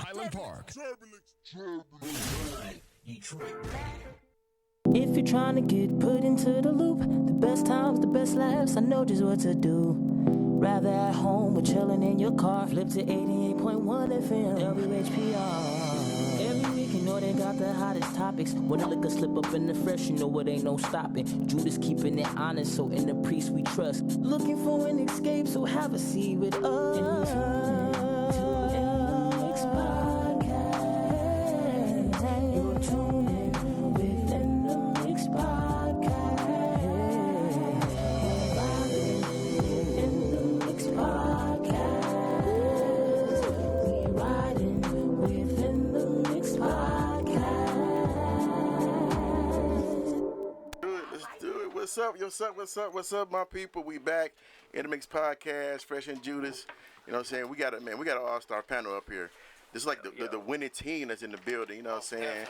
Highland Park. Detroit. If you're trying to get put into the loop, the best times, the best laughs, I know just what to do. Rather at home or chilling in your car, flip to 88.1 FM, WHPR. Every week, you know they got the hottest topics. When the liquor slip up in the fresh, you know it ain't no stopping. Judas keeping it honest, so in the priest we trust. Looking for an escape, so have a seat with us. What's up, my people? We back in the Mix Podcast, Fresh and Judas. You know what I'm saying? We got an all-star panel up here. This is like the winning team that's in the building. You know what I'm saying?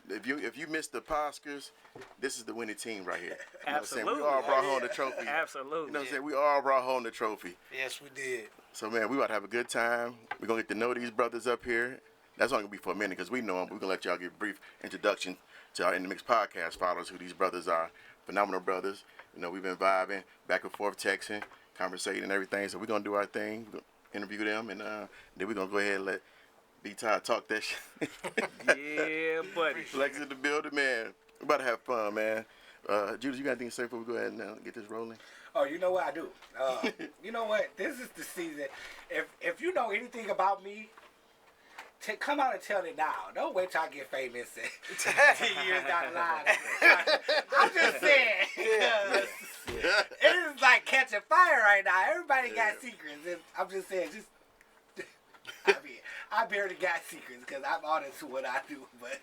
If you missed the Oscars, this is the winning team right here. You know Absolutely. What I'm saying? We all brought home the trophy. Absolutely. You know what I'm saying? We all brought home the trophy. Yes, we did. So, man, we about to have a good time. We're going to get to know these brothers up here. That's only going to be for a minute because we know them. We're going to let y'all give a brief introduction to our In the Mix Podcast followers, who these brothers are. Phenomenal brothers. You know, we've been vibing, back and forth texting, conversating and everything. So we're going to do our thing. We're going to interview them, and then we're going to go ahead and let B-Ty talk that shit. Yeah, buddy. Lex in the building, man. We're about to have fun, man. Judas, you got anything to say before we go ahead and get this rolling? Oh, you know what I do? You know what? This is the season. If you know anything about me, come out and tell it now. Don't wait till I get famous 10 years down the line. I'm just saying. It is like catching fire right now. Everybody got secrets. And I'm just saying, I barely got secrets because I'm honest with what I do. But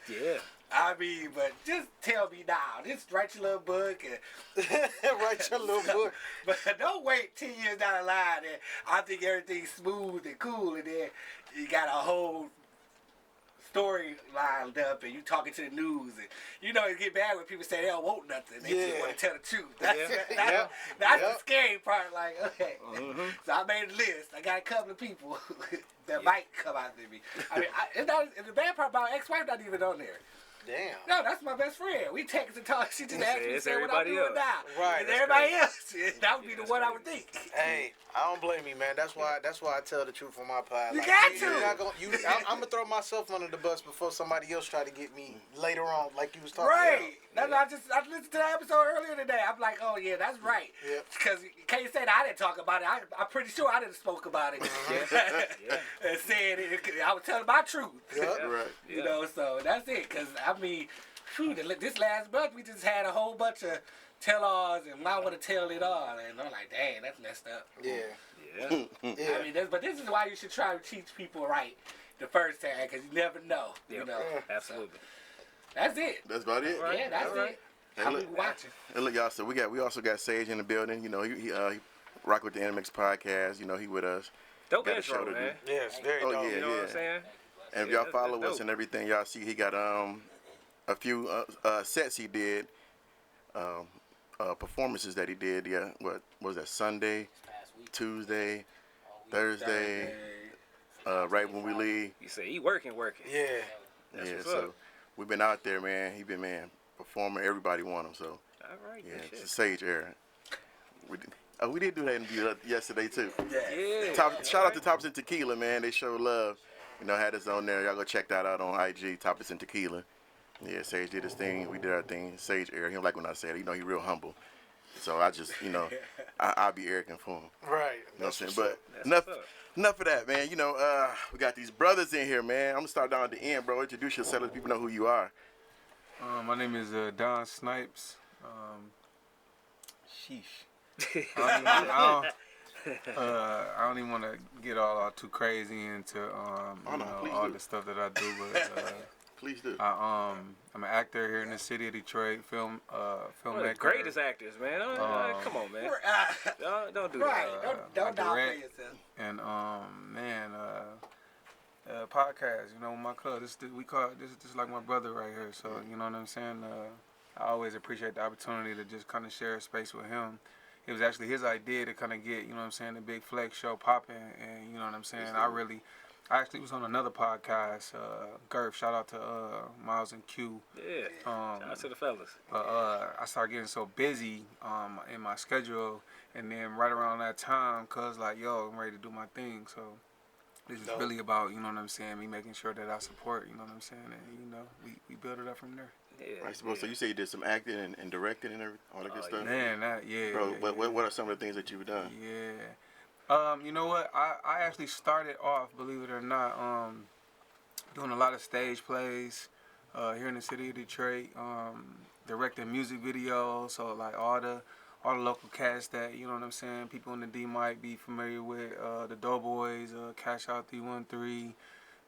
yeah. But just tell me now. Just write your little book. And write your little book. But don't wait 10 years down the line and I think everything's smooth and cool and then you got a whole story lined up and you talking to the news and you know it get bad when people say they don't want nothing. They just want to tell the truth. That's the scary part. Like, okay. So I made a list. I got a couple of people that might come after me. I mean, and the bad part about ex-wife not even on there. Damn. No, that's my best friend. We text and talk. She just asked me to say what I'm doing else. now. Right. And everybody else. That would be the one I would think. Hey, I don't blame you, man. That's why I tell the truth on my pod. You got to. I'm gonna throw myself under the bus before somebody else try to get me later on, like you was talking Right. about. I listened to that episode earlier today. I'm like, oh yeah, that's right. Because you can't say that I didn't talk about it. I'm pretty sure I didn't spoke about it. And saying it. I was telling my truth. Right. You know, so that's it. Because I mean, this last month we just had a whole bunch of tell-alls and I want to tell it all. And I'm like, dang, that's messed up. Yeah. I mean, but this is why you should try to teach people right the first time because you never know. You know. Absolutely. That's it. That's about it. Right. Yeah, that's it. Hey, look, watching. And look, y'all. So we also got Sage in the building. You know, he rock with the NMX podcast. You know, he with us. Dope got intro, a show to man. do. Yeah, it's very dope. Yeah, You know what I'm saying? And if y'all follow us and everything, y'all see he got a few sets he did, performances that he did. Yeah, what was that? Sunday, Tuesday, Thursday. Right when we leave. You say he working. Yeah. That's what's so up. we've been out there, man. He been performing. Everybody want him. So All right. yeah, Good it's a shit. Sage era. We did do that interview yesterday too. Yeah. Shout out to Topics and Tequila, man. They show love. You know, had us on there. Y'all go check that out on IG, Topics and Tequila. Yeah, Sage did his thing. We did our thing. Sage era. He don't like when I say it. You know, he real humble. So I just, you know, I'll be arrogant for him. Right. You know what I'm saying? But enough of that, man. You know, we got these brothers in here, man. I'm going to start down at the end, bro. Introduce yourself. Let people know who you are. My name is Don Snipes. Sheesh. I don't even want to get all too crazy into all the stuff that I do, but please do. I'm an actor here in the city of Detroit, filmmaker. One of the greatest actors, man. Come on, man. Don't do Right. that. Don't downplay yourself. And podcast. You know, with my cuz this is like my brother right here. So you know what I'm saying. I always appreciate the opportunity to just kind of share space with him. It was actually his idea to kind of get, you know what I'm saying, the Big Flex show popping, and you know what I'm saying. I really I actually was on another podcast. Gerb, shout out to Miles and Q. Yeah. Shout out to the fellas. I started getting so busy in my schedule, and then right around that time, cuz like, yo, I'm ready to do my thing. So this is really about, you know what I'm saying, me making sure that I support, you know what I'm saying, and you know, we build it up from there. Yeah. Right, so you say you did some acting and directing and all that good stuff. Man, Bro, what are some of the things that you've done? Yeah. You know what? I actually started off, believe it or not, doing a lot of stage plays here in the city of Detroit, directing music videos. So like all the local cats that, you know what I'm saying, people in the D might be familiar with, the Doughboys, Cash Out 313,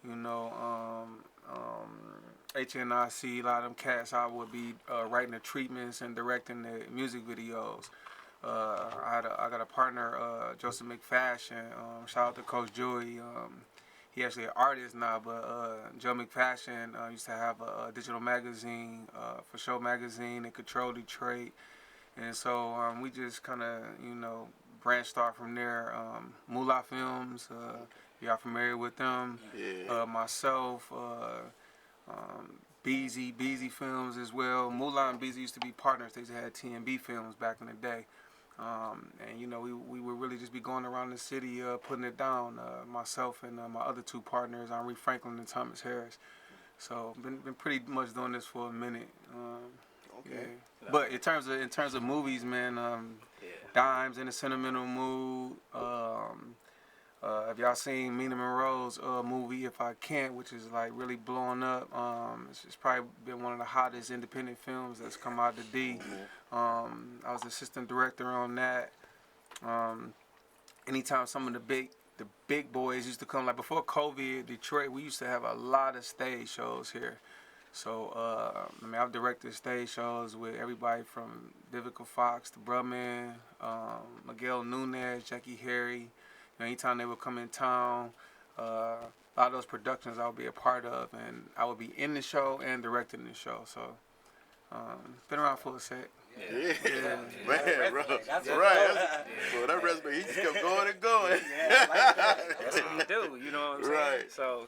you know, HNIC, a lot of them cats. I would be writing the treatments and directing the music videos. I got a partner, Joseph McFashion. Shout out to Coach Joey. He actually an artist now, but Joe McFashion used to have a digital magazine, For Show Magazine, and Control Detroit. And so we just kind of, you know, branched off from there. Moolah Films, y'all familiar with them? Yeah. Myself, Beezy Films as well. Moolah and Beezy used to be partners. They had TNB Films back in the day. And, you know, we would really just be going around the city putting it down. Myself and my other two partners, Henri Franklin and Thomas Harris. So been pretty much doing this for a minute. Okay. Yeah. But in terms of movies, man, Dimes in a Sentimental Mood. Have y'all seen Mina Monroe's movie If I Can't, which is like really blowing up? It's probably been one of the hottest independent films that's come out of the D. I was assistant director on that. Anytime some of the big boys used to come, like before COVID, Detroit, we used to have a lot of stage shows here. So, I mean, I've directed stage shows with everybody from Vivica Fox to Brumman, Miguel Nunez, Jackie Harry. You know, anytime they would come in town, a lot of those productions I would be a part of, and I would be in the show and directing the show. So, been around for a sec. Yeah. Man, bro. That's right. Well, that resume, he just kept going and going. That's what we do, you know what I'm saying? Right. So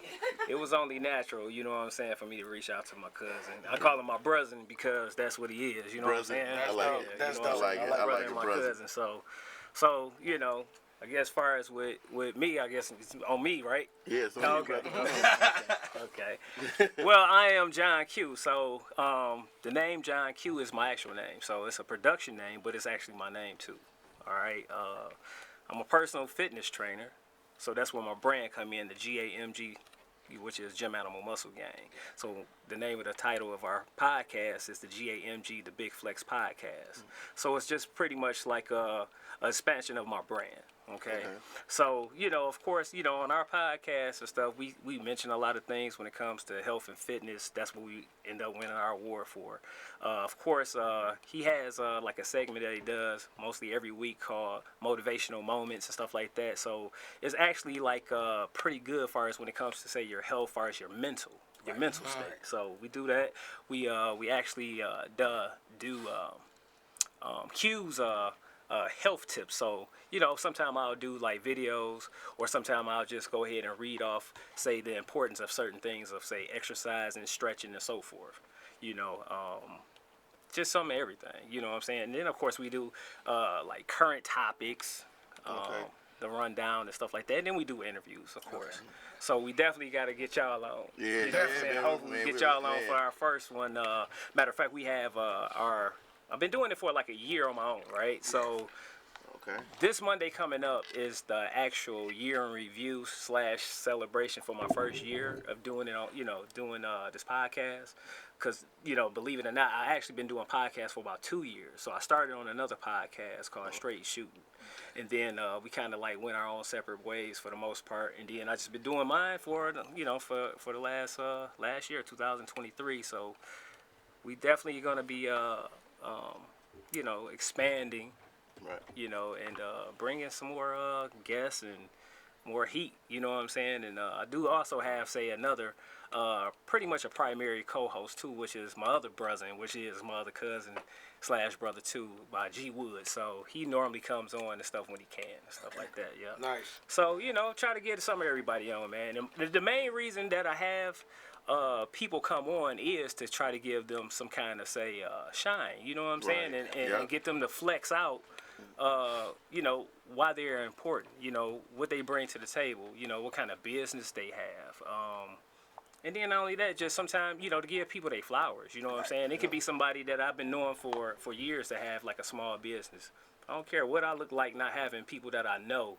it was only natural, you know what I'm saying, for me to reach out to my cousin. I call him my brother because that's what he is, you know what I'm saying? I like it. I like it. I like it, my brother. cousin. So, you know, I guess as far as with me, I guess it's on me, right? Yeah, it's on you, Okay. brother. Okay. Well, I am John Q. So the name John Q is my actual name. So it's a production name, but it's actually my name too. All right. I'm a personal fitness trainer. So that's where my brand come in, the GAMG, which is Gym Animal Muscle Gang. So the name of the title of our podcast is the GAMG, the Big Flex Podcast. So it's just pretty much like a expansion of my brand. Okay. So, you know, of course, you know, on our podcast and stuff, we mention a lot of things when it comes to health and fitness. That's what we end up winning our award for. Of course, he has like a segment that he does mostly every week called Motivational Moments and stuff like that. So it's actually like pretty good as far as when it comes to, say, your health, as far as your mental state. So we do that. We actually do Q's health tips. So, you know, sometimes I'll do like videos, or sometimes I'll just go ahead and read off, say, the importance of certain things, of, say, exercise and stretching and so forth. You know, just some of everything, you know what I'm saying? And then, of course, we do like current topics, the rundown and stuff like that. And then we do interviews, of course. So we definitely got to get y'all on. Yeah, you know what I'm saying? Hopefully we get y'all on for our first one. Matter of fact, we have I've been doing it for like a year on my own, right? So this Monday coming up is the actual year in review / celebration for my first year of doing it on, doing this podcast. Because, you know, believe it or not, I actually been doing podcasts for about 2 years. So I started on another podcast called Straight Shooting. And then we kind of like went our own separate ways for the most part. And then I just been doing mine for, for the last year, 2023. So we definitely going to be, expanding, and bringing some more guests and more heat. You know what I'm saying? And I do also have, say, another, pretty much a primary co-host too, which is my other brother, and which is my other cousin / brother too, by G Wood. So he normally comes on and stuff when he can and stuff like that. Yeah. Nice. So try to get some of everybody on, man. And the main reason that I have people come on is to try to give them some kind of shine. You know what I'm saying? And get them to flex out. Why they're important, what they bring to the table, what kind of business they have. And then not only that, just sometimes, to give people their flowers, you know what I'm saying? It could be somebody that I've been knowing for years to have like a small business. I don't care what I look like not having people that I know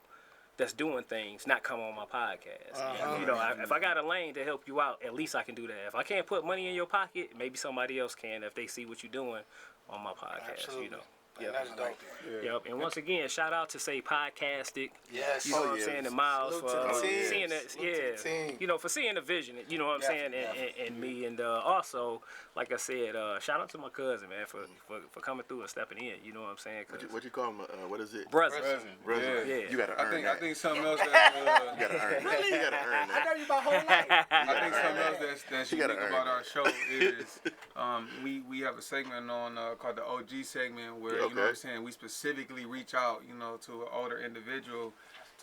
that's doing things not come on my podcast. If I got a lane to help you out, at least I can do that. If I can't put money in your pocket, maybe somebody else can if they see what you're doing on my podcast, Absolutely. Yep. That's dope. Yep. And once again, shout out to Podcastic. Yes. You know what I'm saying? And Miles Salute for to the team. seeing it. Salute to the team. For seeing the vision. You know what I'm saying? And me. And also, like I said, shout out to my cousin, man, for coming through and stepping in. You know what I'm saying? What you call him? What is it? Brother. Yeah. You gotta earn that. I think something else that You gotta earn that. You gotta earn I that. know you my whole life. I think something else that's You gotta unique earn about that. our show is we have a segment on called the OG segment where you know what I'm saying, we specifically reach out to an older individual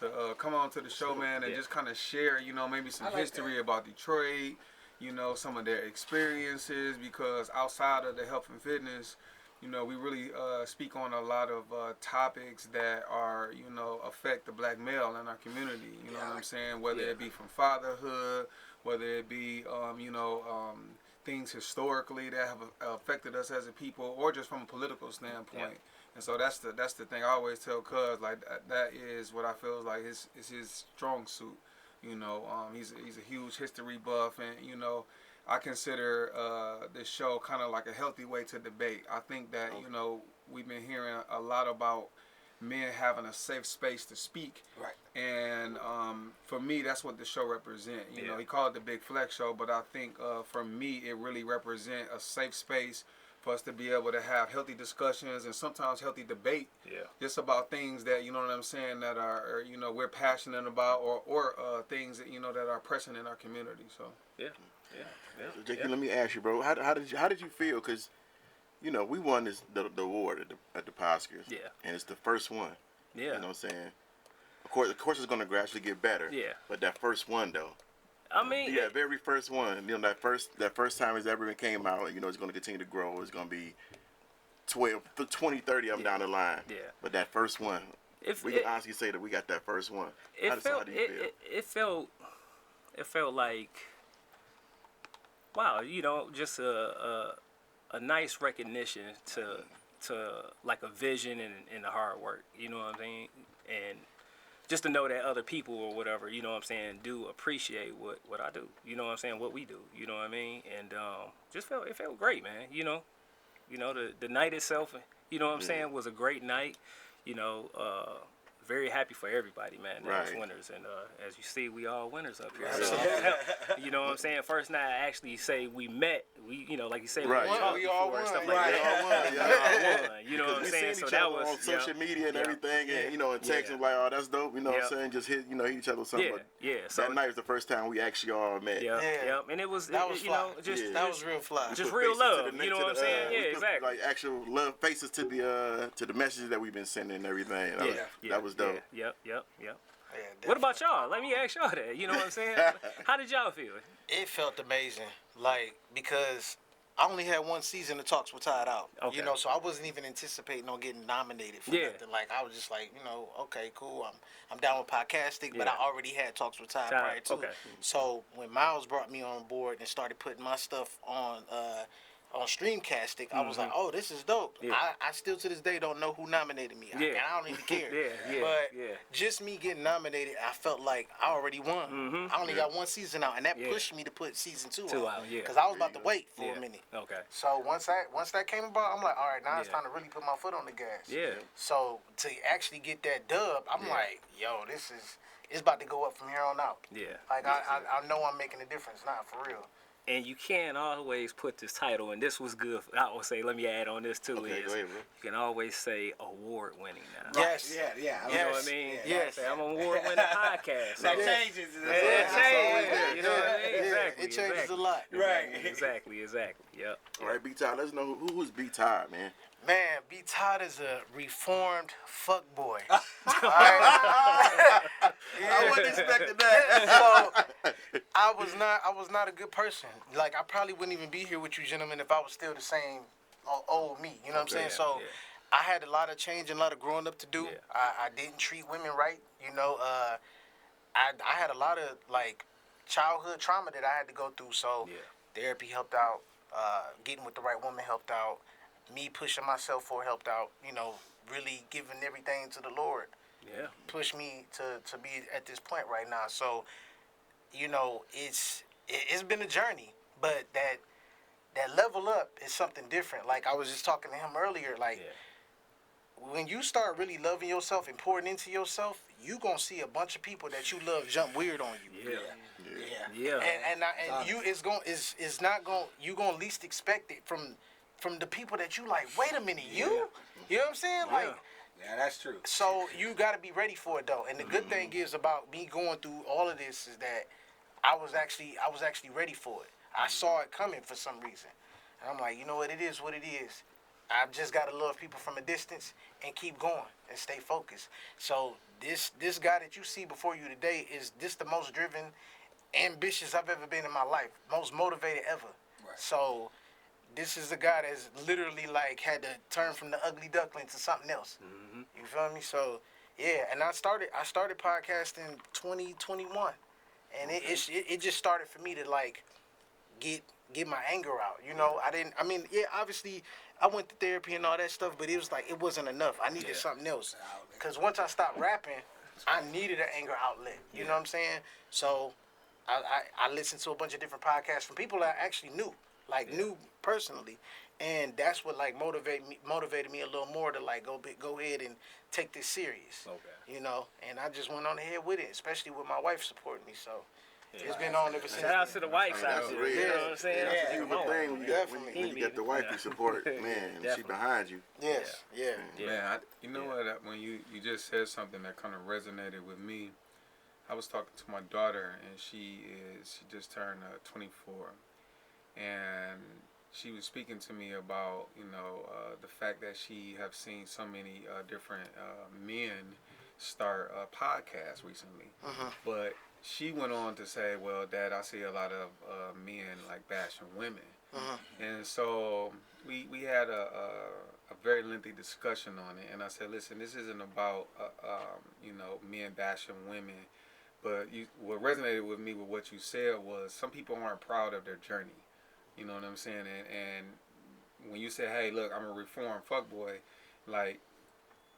to come on to the show, man, and just kind of share maybe some history about Detroit, some of their experiences, because outside of the health and fitness, we really speak on a lot of topics that are, affect the black male in our community. You know what I'm saying? Whether it be from fatherhood, whether it be, things historically that have affected us as a people, or just from a political standpoint. Yeah. And so that's the thing I always tell Cuz, like that is what I feel like is his strong suit. He's a huge history buff, and I consider this show kind of like a healthy way to debate. I think that we've been hearing a lot about men having a safe space to speak, Right. and for me, that's what the show represents. He called it the Big Flex Show, but I think for me, it really represents a safe space for us to be able to have healthy discussions and sometimes healthy debate, just about things that that are we're passionate about, or things that that are pressing in our community. So So, Jakey, let me ask you, bro. How did you feel? Because we won the award at the Oscars. Yeah. And it's the first one. Yeah. You know what I'm saying? Of course, it's going to gradually get better. Yeah. But that first one, though. I mean, Very first one. That first time it's ever came out. It's going to continue to grow. It's going to be 20, 30 of them down the line. Yeah. But that first one, we can honestly say that we got that first one. How do you feel? It felt like, wow, just a nice recognition to like a vision and the hard work. You know what I'm saying? And just to know that other people or whatever, do appreciate what I do. You know what I'm saying? What we do. You know what I mean? And it felt great, man. The night itself, what I'm saying, was a great night. Very happy for everybody, man. That was winners, and as you see, we all winners up here. So, you know what I'm saying? First night, I actually say we met. We, like you say, we talked before and stuff like that. We all won. You know what I'm saying? So that was on social media and everything, and text and like, oh, that's dope. You know what I'm saying? Just hit each other with something. So that night was the first time we actually all met. And it was, that was real fly. Just real love. You know what I'm saying? Yeah, exactly. Like actual love faces to the messages that we've been sending and everything. That was dope. Yep. Yeah, What about y'all? Let me ask y'all that. You know what I'm saying? How did y'all feel? It felt amazing, because I only had one season of Talks with Tied Out. Okay. So I wasn't even anticipating on getting nominated for nothing. Like, I was just like, okay, cool. I'm down with Podcastic, but I already had Talks with Tied prior to. Okay. So when Miles brought me on board and started putting my stuff on Streamcastic, I was like, oh, this is dope. Yeah. I still to this day don't know who nominated me. And I don't even care. But just me getting nominated, I felt like I already won. I only got one season out, and that pushed me to put season two out. Because I was about to wait for a minute. Okay. So once that came about, I'm like, all right, now it's time to really put my foot on the gas. Yeah. So to actually get that dub, I'm like, yo, it's about to go up from here on out. Yeah. Like, I know I'm making a difference now, for real. and you can't always put this title, and this was good. I would say, let me add on this too. Okay, is go ahead, bro. you can always say award winning now. Yes. Yeah. You know what I mean? Yes. Say, I'm an award winning podcast. That So- changes. It changes. You know what I mean? Yeah, Exactly. it changes a lot. Right. Exactly. Yep. All right, B Todd, let us know who's B Todd, man. Man, B Todd is a reformed fuckboy. I wasn't expecting that. So I was not a good person. Like I probably wouldn't even be here with you gentlemen if I was still the same old me. You know what I'm saying? Yeah, So yeah. I had a lot of change and a lot of growing up to do. Yeah. I didn't treat women right. You know, I had a lot of like childhood trauma that I had to go through. So therapy helped out. Getting with the right woman helped out. Me pushing myself for helped out. You know, really giving everything to the Lord. Yeah. Pushed me to be at this point right now. So, you know, it's been a journey, but that level up is something different. Like I was just talking to him earlier, like when you start really loving yourself and pouring into yourself, you gonna see a bunch of people that you love jump weird on you. Yeah. And you you gonna least expect it from the people that you like. Wait a minute, you know what I'm saying? Like. Yeah, that's true. So you got to be ready for it though. And the good thing is about me going through all of this is that I was actually ready for it. I saw it coming for some reason. And I'm like, you know what, it is what it is. I've just got to love people from a distance and keep going and stay focused. So this guy that you see before you today is the most driven, ambitious I've ever been in my life. Most motivated ever. Right. So this is a guy that's literally like had to turn from the ugly duckling to something else. Mm-hmm. You feel me? So yeah, and I started podcasting 2021, and it just started for me to like get my anger out. You know, obviously I went to therapy and all that stuff, but it was like it wasn't enough. I needed something else. Because once I stopped rapping, I needed an anger outlet. You know what I'm saying? So I listened to a bunch of different podcasts from people I actually knew. Knew personally, and that's what like motivated me a little more to like go ahead and take this serious. Okay. You know, and I just went on ahead with it, especially with my wife supporting me. So it's been on ever since. Shout out to the wife side. That's You real. know what I'm saying? That's a beautiful thing when you get the wife to support, man, and she behind you. Yes, yeah. Man, you know what? When you just said something that kind of resonated with me, I was talking to my daughter, and she just turned 24. And she was speaking to me about, the fact that she have seen so many different men start a podcast recently. Uh-huh. But she went on to say, well, Dad, I see a lot of men like bashing women. Uh-huh. And so we had a very lengthy discussion on it. And I said, listen, this isn't about, men bashing women. But what resonated with me with what you said was some people aren't proud of their journey. You know what I'm saying? And when you say, hey, look, I'm a reformed fuckboy, like,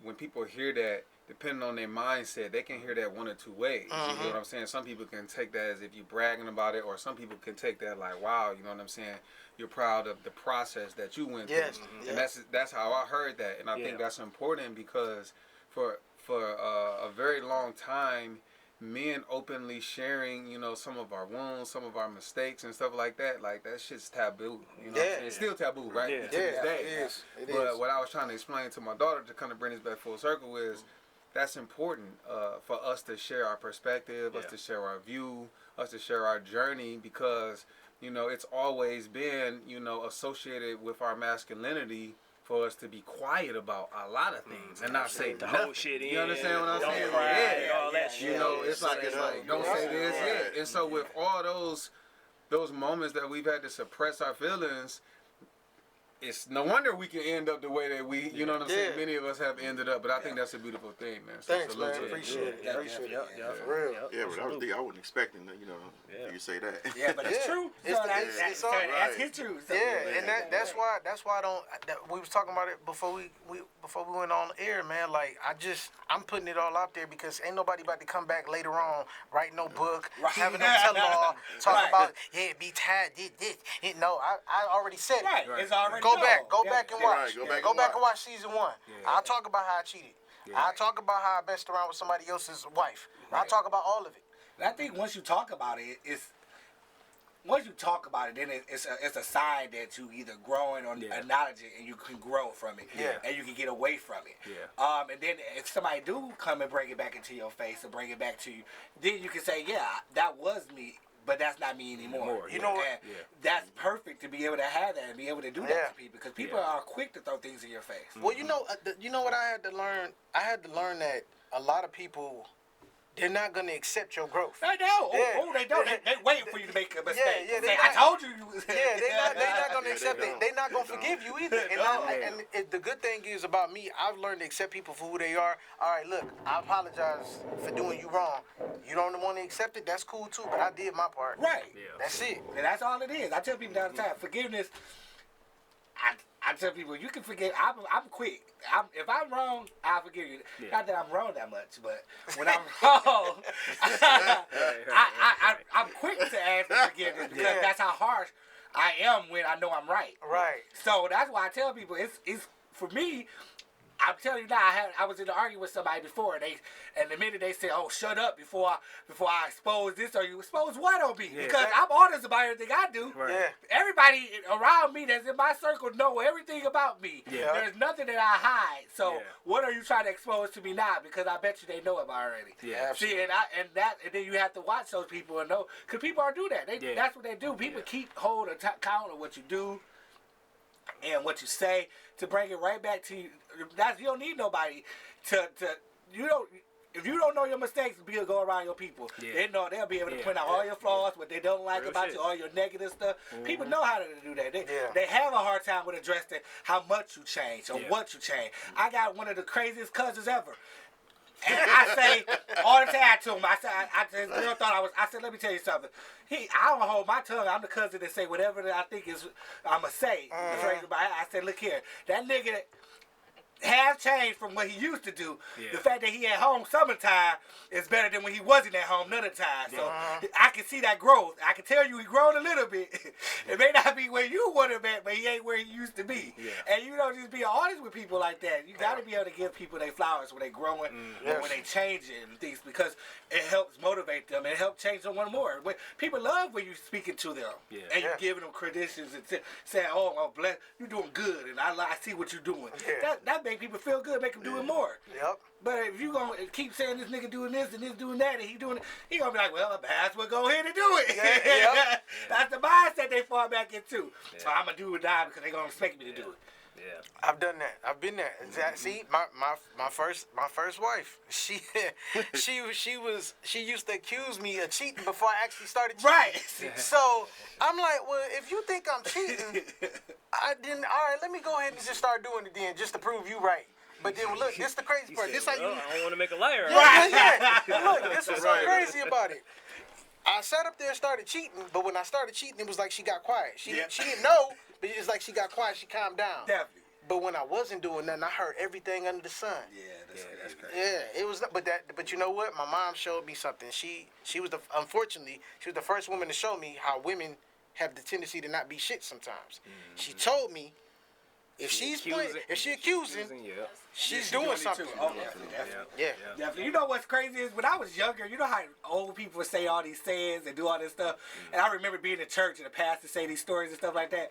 when people hear that, depending on their mindset, they can hear that one or two ways. Uh-huh. You know what I'm saying? Some people can take that as if you're bragging about it, or some people can take that like, wow, you know what I'm saying? You're proud of the process that you went through. Mm-hmm. And that's how I heard that. And I think that's important because for a very long time, men openly sharing, some of our wounds, some of our mistakes and stuff like that shit's taboo. You know, it's still taboo, right? Yeah, to this day. It is. But what I was trying to explain to my daughter to kind of bring this back full circle is that's important for us to share our perspective, us to share our view, us to share our journey, because it's always been associated with our masculinity. For us to be quiet about a lot of things and not say the whole shit. You understand what I'm saying? All that shit. It's like don't say this. Yeah. And so with all those moments that we've had to suppress our feelings, it's no wonder we can end up the way that we, you know what I'm saying? Many of us have ended up, but I think that's a beautiful thing, man. So thanks, man. Appreciate it. For real. Yeah, but I wasn't expecting that, you say that. Yeah, but it's true. That's his truth. So. Yeah, and that's why I don't. We was talking about it before we went on air, man. Like I'm putting it all out there because ain't nobody about to come back later on, write no book, having no tell-all, talk about B Todd did this. No, I already said it. Right, it's already. Go back and watch. Right, go back and watch season 1. Yeah. I'll talk about how I cheated. Yeah. I'll talk about how I messed around with somebody else's wife. Right. I'll talk about all of it. And I think once you talk about it, once you talk about it, then it's a sign that you either growing or acknowledge it, and you can grow from it, and you can get away from it. And then if somebody do come and bring it back into your face or bring it back to you, then you can say, yeah, that was me, but that's not me anymore. You know, that's perfect to be able to have that and be able to do that to people, because people are quick to throw things in your face. Well, you know what I had to learn? I had to learn that a lot of people, they're not going to accept your growth. They don't. They don't. They waiting for you to make a mistake. I told you. They're not going to accept it. They're not going to forgive you either. And the good thing is about me, I've learned to accept people for who they are. All right, look, I apologize for doing you wrong. You don't want to accept it, that's cool too, but I did my part. Right. That's it. And that's all it is. I tell people all the time, forgiveness, I tell people, you can forgive. I'm quick. If I'm wrong, I'll forgive you. Not that I'm wrong that much, but when I'm wrong, I'm quick to ask for forgiveness, because that's how harsh I am when I know I'm right. Right. So that's why I tell people, it's for me. I'm telling you now, I was in an argument with somebody before, and the minute they said, "Oh, shut up," before I expose this, or you expose what on me, because I'm honest about everything I do. Right. Yeah. Everybody around me that's in my circle know everything about me. Yeah. There's nothing that I hide. So what are you trying to expose to me now? Because I bet you they know it already. Yeah, absolutely. See, and then you have to watch those people and know, because people are do that. That's what they do. People keep hold of count of what you do and what you say, to bring it right back to you. You don't need nobody if you don't know your mistakes, go around your people. They'll be able to point out all your flaws, what they don't like about you, all your negative stuff. People know how to do that. They have a hard time with addressing how much you change or what you change. I got one of the craziest cousins ever. And I say all the time to him, his girl thought I said, let me tell you something. I don't hold my tongue. I'm the cousin that say whatever that I think is, I'm going to say. I said, look here, that nigga has changed from what he used to do. The fact that he at home summertime is better than when he wasn't at home none of the time. So I can see that growth. I can tell you he grown a little bit. It may not be where you want him at, but he ain't where he used to be. And you don't just be honest with people like that. You got to be able to give people their flowers when they growing or when they changing and things, because it helps motivate them and it helps change them one more. When people love when you speaking to them and you giving them credentials and saying, oh, bless, you doing good, and I see what you're doing. That make people feel good, make them do it more. But if you gonna keep saying this nigga doing this and this doing that and he doing it, he gonna be like, well, I might as well go ahead and do it. That's the mindset they fall back into. So I'm gonna do it now because they gonna expect me to do it. I've done that. I've been there. See, my first wife, she used to accuse me of cheating before I actually started cheating. Right. So I'm like, well, if you think I'm cheating, I didn't. All right, let me go ahead and just start doing it then, just to prove you right. But then look, this the crazy part. This how you. I don't want to make a liar. Look, this was so crazy about it. I sat up there and started cheating, but when I started cheating, it was like she got quiet. She didn't know, but it's like she got quiet. She calmed down. Definitely. But when I wasn't doing nothing, I heard everything under the sun. That's crazy. Yeah, it was. But you know what? My mom showed me something. She was unfortunately she was the first woman to show me how women have the tendency to not be shit sometimes. She told me if she's accusing, she's doing something. Oh, definitely. You know what's crazy is when I was younger, you know how old people say all these sayings and do all this stuff. And I remember being in church and the pastor say these stories and stuff like that.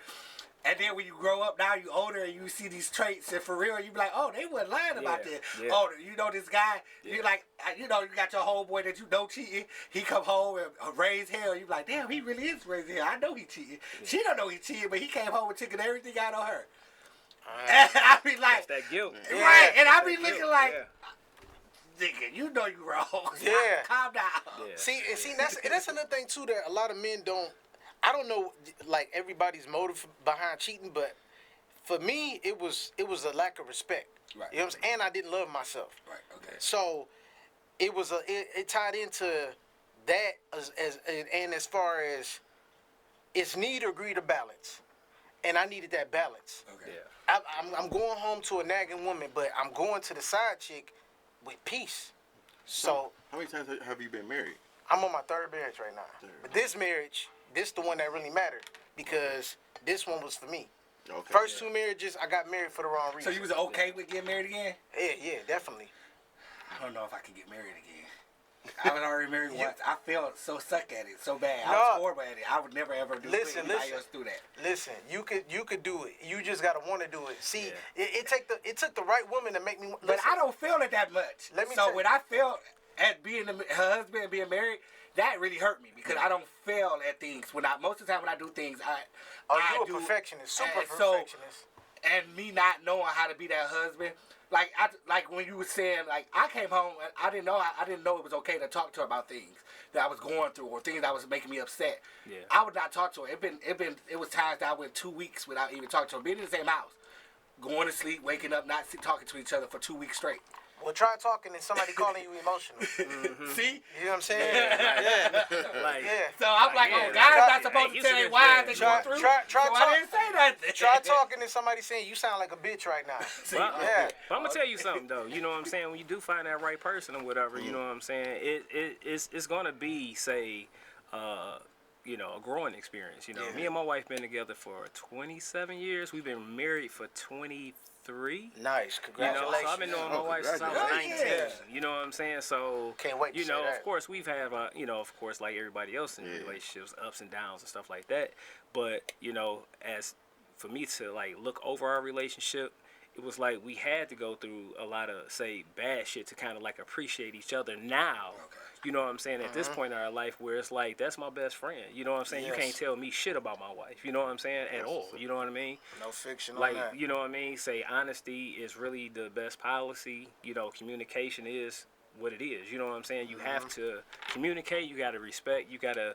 And then when you grow up now, you older and you see these traits, and for real, you be like, oh, they wasn't lying about this. Oh, you know this guy, you like, you know, you got your homeboy that you know cheating. He come home and raise hell. You be like, damn, he really is raising hell. I know he cheating. She don't know he cheating, but he came home and took everything out on her. And I be like, that's that guilt. Right, and I be looking like, nigga, you know you wrong. Calm down. See, that's another thing too that a lot of men don't. I don't know, like everybody's motive behind cheating, but for me, it was a lack of respect. Right. You know what I'm saying? And I didn't love myself. Right. Okay. So it was it tied into that as far as it's need or greed or balance, and I needed that balance. Okay. I'm going home to a nagging woman, but I'm going to the side chick with peace. So how many times have you been married? I'm on my third marriage right now. But this marriage, this the one that really mattered because this one was for me. Okay. First two marriages, I got married for the wrong reason. So you was okay with getting married again? Yeah, definitely. I don't know if I could get married again. I was already married once. I felt so suck at it, so bad. I was horrible at it. I would never ever do anybody else do that. Listen, you could do it. You just gotta want to do it. See, it took the right woman to make me. Listen. But I don't feel it that much. So when I felt at being her husband and being married, that really hurt me because I don't fail at things. Most of the time when I do things, you're a perfectionist, super perfectionist. And me not knowing how to be that husband. Like when you were saying, like, I came home and I didn't know it was okay to talk to her about things that I was going through or things that was making me upset. Yeah. I would not talk to her. It was times that I went 2 weeks without even talking to her. Being in the same house, going to sleep, waking up, not talking to each other for 2 weeks straight. Well, try talking and somebody calling you emotional. See? You know what I'm saying? Yeah. So I'm like, oh, God's not supposed to tell their wives that you're through. I didn't say nothing. Try talking to somebody saying, you sound like a bitch right now. But I'm going to tell you something, though. You know what I'm saying? When you do find that right person or whatever, you know what I'm saying? It's going to be, say, a growing experience. You know, me and my wife been together for 27 years. We've been married for 23. Nice, congratulations. So I've been knowing my wife since I was 19. You know what I'm saying? So can't wait to say that. Of course we've had of course, like everybody else in relationships, ups and downs and stuff like that. But as for me to like look over our relationship, it was like we had to go through a lot of, say, bad shit to kind of like appreciate each other now. Okay. You know what I'm saying? At this point in our life where it's like, that's my best friend. You know what I'm saying? Yes. You can't tell me shit about my wife. You know what I'm saying? At all. You know what I mean? No fiction like, on that. You know what I mean? Say honesty is really the best policy. Communication is what it is. You know what I'm saying? You have to communicate. You got to respect. You got to...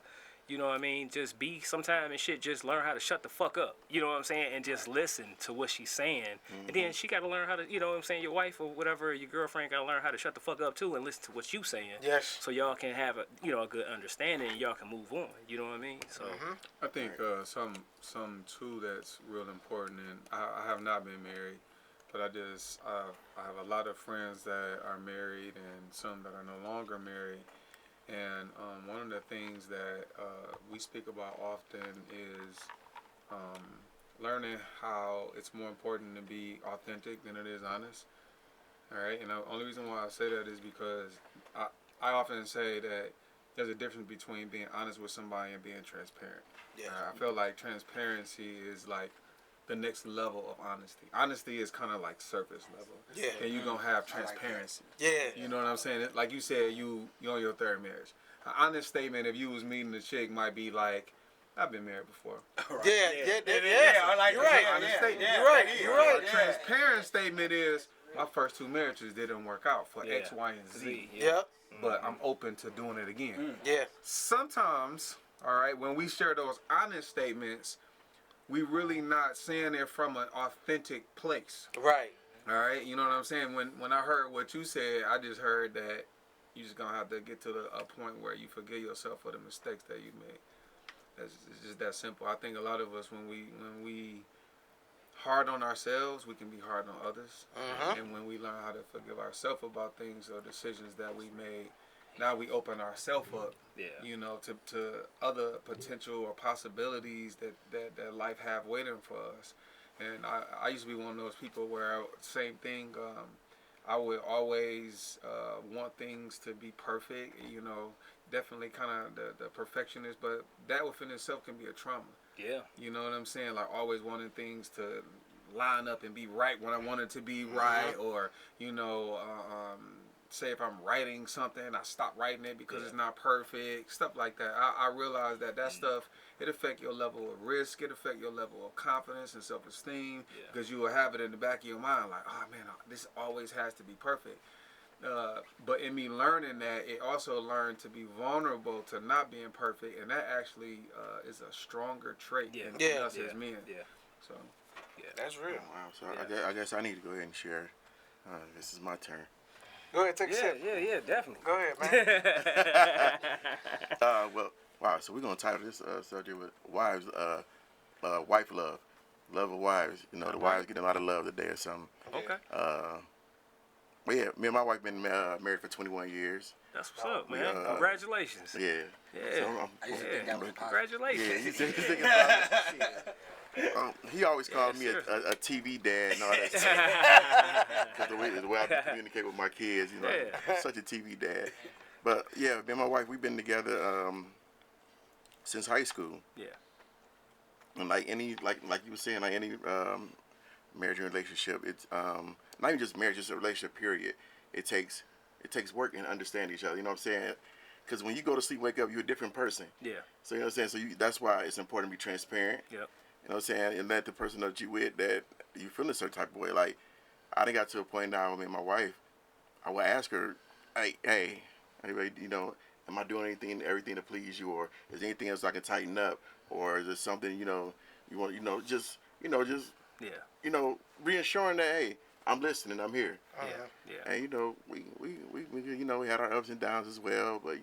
You know what I mean? Just be sometime and shit. Just learn how to shut the fuck up. You know what I'm saying? And just listen to what she's saying. And then she got to learn how to, you know what I'm saying? Your wife or whatever, your girlfriend got to learn how to shut the fuck up too and listen to what you saying. Yes. So y'all can have a good understanding and y'all can move on. You know what I mean? So I think some too that's real important. And I have not been married, but I have a lot of friends that are married and some that are no longer married. And one of the things that we speak about often is learning how it's more important to be authentic than it is honest. All right, and the only reason why I say that is because I often say that there's a difference between being honest with somebody and being transparent. Yeah. I feel like transparency is like the next level of honesty. Honesty is kind of like surface level. Yeah. And you're going to have transparency. Like You know what I'm saying? Like you said, you on your third marriage. An honest statement, if you was meeting a chick, might be like, I've been married before. Right. Yeah. I like you're right. You're right. A transparent statement is, my first 2 marriages didn't work out for X, Y, and Z. Yep. But I'm open to doing it again. Yeah. Sometimes, all right, when we share those honest statements, we really not saying it from an authentic place. Right. All right. You know what I'm saying? When I heard what you said, I just heard that you just gonna have to get to a point where you forgive yourself for the mistakes that you made. It's just that simple. I think a lot of us, when we hard on ourselves, we can be hard on others. And when we learn how to forgive ourselves about things or decisions that we made, now we open ourselves up, to other potential or possibilities that life have waiting for us. And I used to be one of those people where same thing. I would always want things to be perfect. Definitely kind of the perfectionist, but that within itself can be a trauma. Yeah. You know what I'm saying? Like always wanting things to line up and be right when I want it to be right, or say if I'm writing something, I stop writing it because it's not perfect, stuff like that. I realize that stuff, it affect your level of risk, it affect your level of confidence and self-esteem, because you will have it in the back of your mind like, oh man, this always has to be perfect. But in me learning that, it also learned to be vulnerable to not being perfect, and that actually is a stronger trait than us as men. Yeah. So, that's real. Wow. So I guess I need to go ahead and share. This is my turn. Go ahead, take a sip. Yeah, definitely. Go ahead, man. Wow. So we're gonna title this subject with wives, wife love of wives. The wives getting a lot of love today or something. Okay. But yeah, me and my wife been married for 21 years. That's what's up, man. Congratulations. Yeah. So congratulations. He always called me a TV dad and all that stuff. Because the way I communicate with my kids, such a TV dad. But yeah, me and my wife, we've been together since high school. Yeah. And like any like you were saying, like any marriage and relationship, it's not even just marriage, just a relationship. Period. It takes work and understand each other. You know what I'm saying? Because when you go to sleep, wake up, you're a different person. Yeah. So you know what I'm saying. So that's why it's important to be transparent. Yep. You know what I'm saying, and let the person know that you with that you feel a certain type of way. Like I done got to a point now with me and my wife. I will ask her, hey, you know, am I doing everything to please you, or is there anything else I can tighten up, or is there something you want, just yeah, reassuring that hey, I'm listening, I'm here. Yeah. And we we had our ups and downs as well, but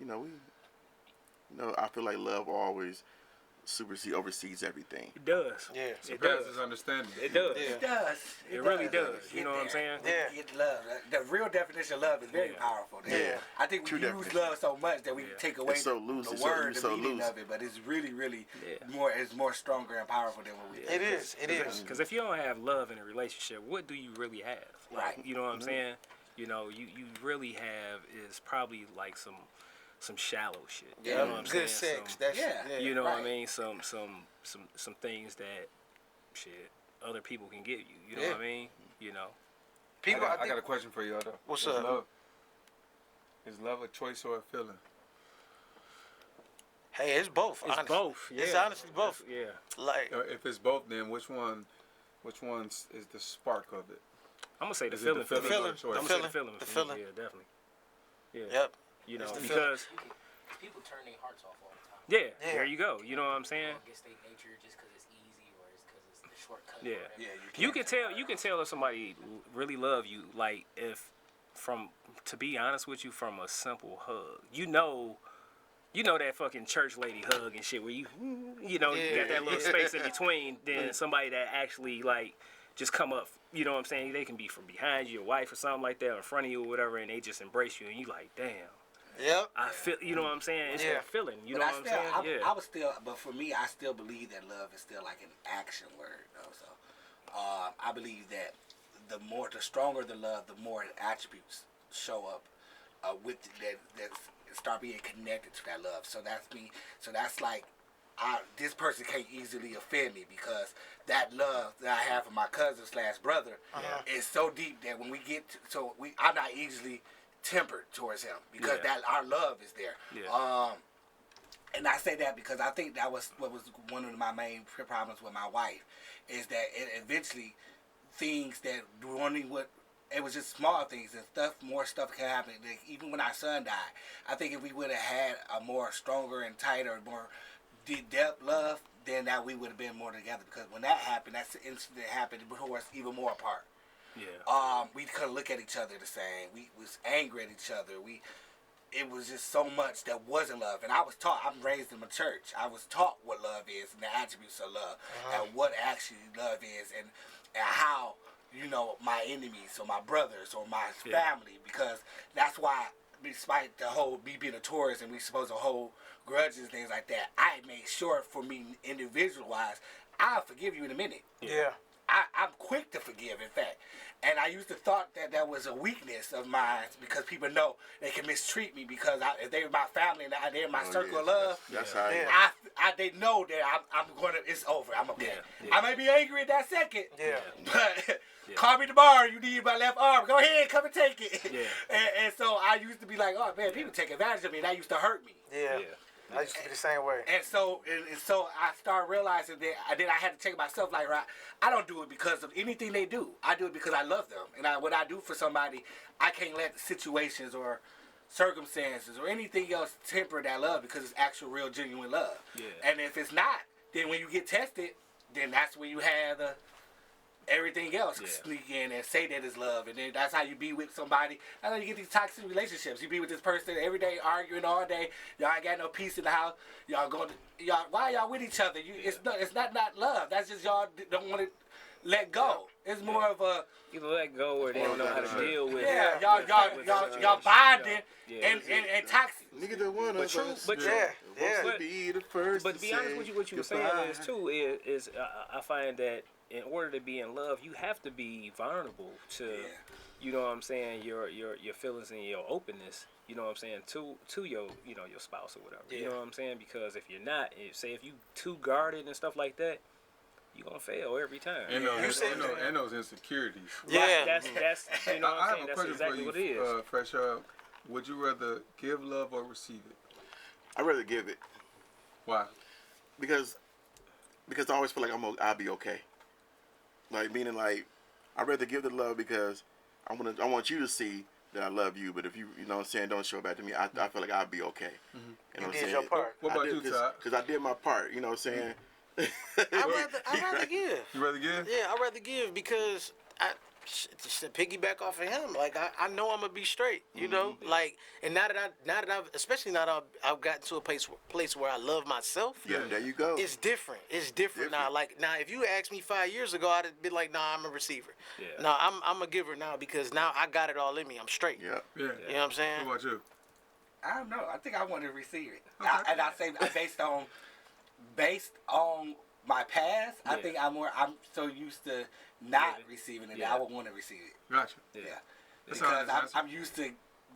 I feel like love always oversees everything. It does. Yeah. It does. Surpasses understanding. It does. Yeah. It does. It really does. You know what I'm saying? Yeah. Get love. The real definition of love is very powerful. Yeah. I think we True use definition. love so much that we take away It's so loose. the It's word, so the meaning loose. of it, but it's really, really Yeah. more. It's more stronger and powerful than what we. It is. It is. Because if you don't have love in a relationship, what do you really have? Like, Right. you know what I'm saying? You really have is probably like some shallow shit. You know what I'm Good saying? sex. That's Yeah. You know what I Right. mean? Some things that other people can give you. You know what I mean? People. I got a question for y'all though. What's Is up? Is love a choice or a feeling? Hey, it's both. It's honestly. both. Yeah. It's honestly both. Yeah. Like, If it's both, then which one is the spark of it? I'm gonna say the Is it feeling. the feeling for me. or the choice? I'm gonna say the feeling. The for me. feeling. Yeah, definitely. Yeah. yep. Because People turn their hearts off all the time. yeah, there you go. You know what I'm saying? Against their nature just because it's easy or it's because it's the shortcut. Yeah. Or whatever. You can tell if somebody really love you, like to be honest with you, from a simple hug. You know that fucking church lady hug and shit where you got that little space in between. Then somebody that actually like just come up, you know what I'm saying? They can be from behind you, your wife or something like that, or in front of you or whatever, and they just embrace you and you like, damn. Yep. I feel, you know what I'm saying? It's that feeling. You know what I'm saying? I was still, but for me, I still believe that love is still like an action word, though. So, I believe that the stronger the love, the more attributes show up with that start being connected to that love. So that's me. So that's like, this person can't easily offend me because that love that I have for my cousin / brother is so deep that when we get to, I'm not easily tempered towards him because that our love is there. Yeah. And I say that because I think that was what was one of my main problems with my wife is that eventually things that it was just small things and more stuff can happen. Like, even when our son died, I think if we would have had a more stronger and tighter, more deep-depth love, then that we would have been more together. Because when that happened, that incident happened, it tore us even more apart. Yeah. We couldn't look at each other the same. We was angry at each other. It was just so much that wasn't love. And I was taught, I'm raised in a church. I was taught what love is and the attributes of love and what actually love is and how, my enemies or my brothers or my family, because that's why, despite the whole me being a Taurus and we supposed to hold grudges and things like that, I made sure for me individual-wise, I'll forgive you in a minute. Yeah. I'm quick to forgive, in fact. And I used to thought that was a weakness of mine because people know they can mistreat me because if they were my family and they're my circle of love, That's how they know that I'm going to, it's over. I'm okay. Yeah. I may be angry at that second, but Yeah. Call me tomorrow. You need my left arm. Go ahead, come and take it. Yeah. And so I used to be like, oh man, people take advantage of me, and that used to hurt me. Yeah. I used to be the same way. And so I started realizing that I had to take myself like, right, I don't do it because of anything they do. I do it because I love them. And what I do for somebody, I can't let situations or circumstances or anything else temper that love because it's actual, real, genuine love. Yeah. And if it's not, then when you get tested, then that's when you have everything else sneak in and say that it's love, and then that's how you be with somebody. That's how you get these toxic relationships. You be with this person every day, arguing all day. Y'all ain't got no peace in the house. Why y'all with each other? It's not love. That's just y'all don't want to let go. It's more of a either let go or they don't know how to deal with. y'all bonding and toxic. Nigga, the one of us. But to be the first. But to be honest with you, what you were saying is too is I find that in order to be in love, you have to be vulnerable to, you know what I'm saying, your feelings and your openness. you know what I'm saying, to your, you know, your spouse or whatever. You know what I'm saying? Because if you're not, if you too guarded and stuff like that, you're gonna fail every time. And those insecurities. Yeah. That's you know what I I'm have saying? a That's question exactly for what you, it is. Fresh. Would you rather give love or receive it? I'd rather give it. Why? Because I always feel like I'll be okay. Like, meaning, like, I'd rather give the love because I want you to see that I love you. But if you know what I'm saying, don't show it back to me, I feel like I'll be okay. Mm-hmm. You know what I'm did saying? your part. What about you, Todd? Because I did my part. You know what I'm saying? I'd rather give. You rather give? Yeah, I'd rather give because just to piggyback off of him, like I know I'm gonna be straight, you know, like, and now that I've especially now that I've gotten to a place where I love myself. Yeah, there you go. It's different. It's different now. Like now, if you asked me 5 years ago, I'd have been like, nah, I'm a receiver. Yeah. No, I'm a giver now because now I got it all in me. I'm straight. Yeah. You know what I'm saying? What about you? I don't know. I think I want to receive it. Okay. And I say based on my past, I think I'm so used to not receiving it that I would want to receive it. Gotcha. Yeah. That's Because honest. I'm used to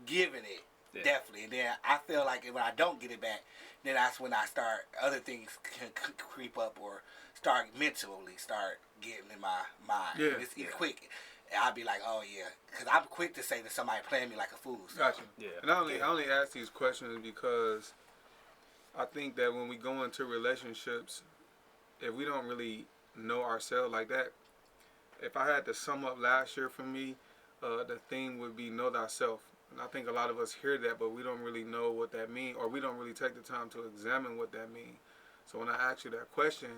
giving it, definitely. And then I feel like when I don't get it back, then that's when I start, other things can creep up or mentally start getting in my mind. Yeah. And it's quick. And I'll be like, oh yeah. Because I'm quick to say that somebody playing me like a fool. So. Gotcha. Yeah. And I only ask these questions because I think that when we go into relationships, if we don't really know ourselves like that, if I had to sum up last year for me, the theme would be know thyself. And I think a lot of us hear that, but we don't really know what that means, or we don't really take the time to examine what that means. So when I ask you that question,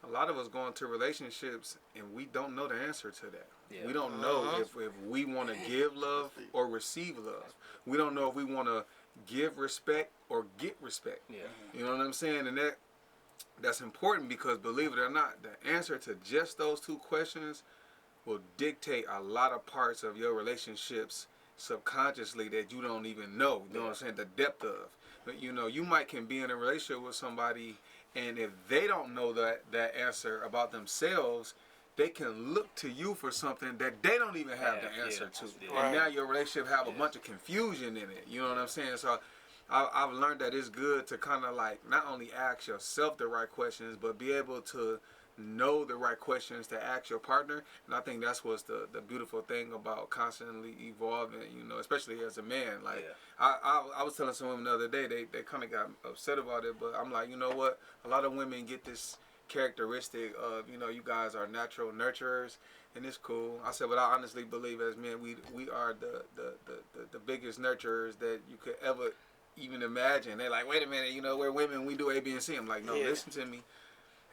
a lot of us go into relationships and we don't know the answer to that. Yeah. We don't know if we want to give love or receive love. We don't know if we want to give respect or get respect. Yeah. You know what I'm saying? And that's important because, believe it or not, the answer to just those two questions will dictate a lot of parts of your relationships subconsciously that you don't even know. You know what I'm saying? The depth of. But, you know, you can be in a relationship with somebody, and if they don't know that answer about themselves, they can look to you for something that they don't even have the answer to. Yeah. And now your relationship have a bunch of confusion in it. You know what I'm saying? So I've learned that it's good to kind of like not only ask yourself the right questions, but be able to know the right questions to ask your partner. And I think that's what's the beautiful thing about constantly evolving, you know, especially as a man. Like I was telling some women the other day, they kind of got upset about it, but I'm like, you know what? A lot of women get this characteristic of, you know, you guys are natural nurturers, and it's cool. I said, but I honestly believe as men, we are the biggest nurturers that you could ever even imagine. They're like, wait a minute, you know, we're women, we do A, B, and C. I'm like, no, listen to me.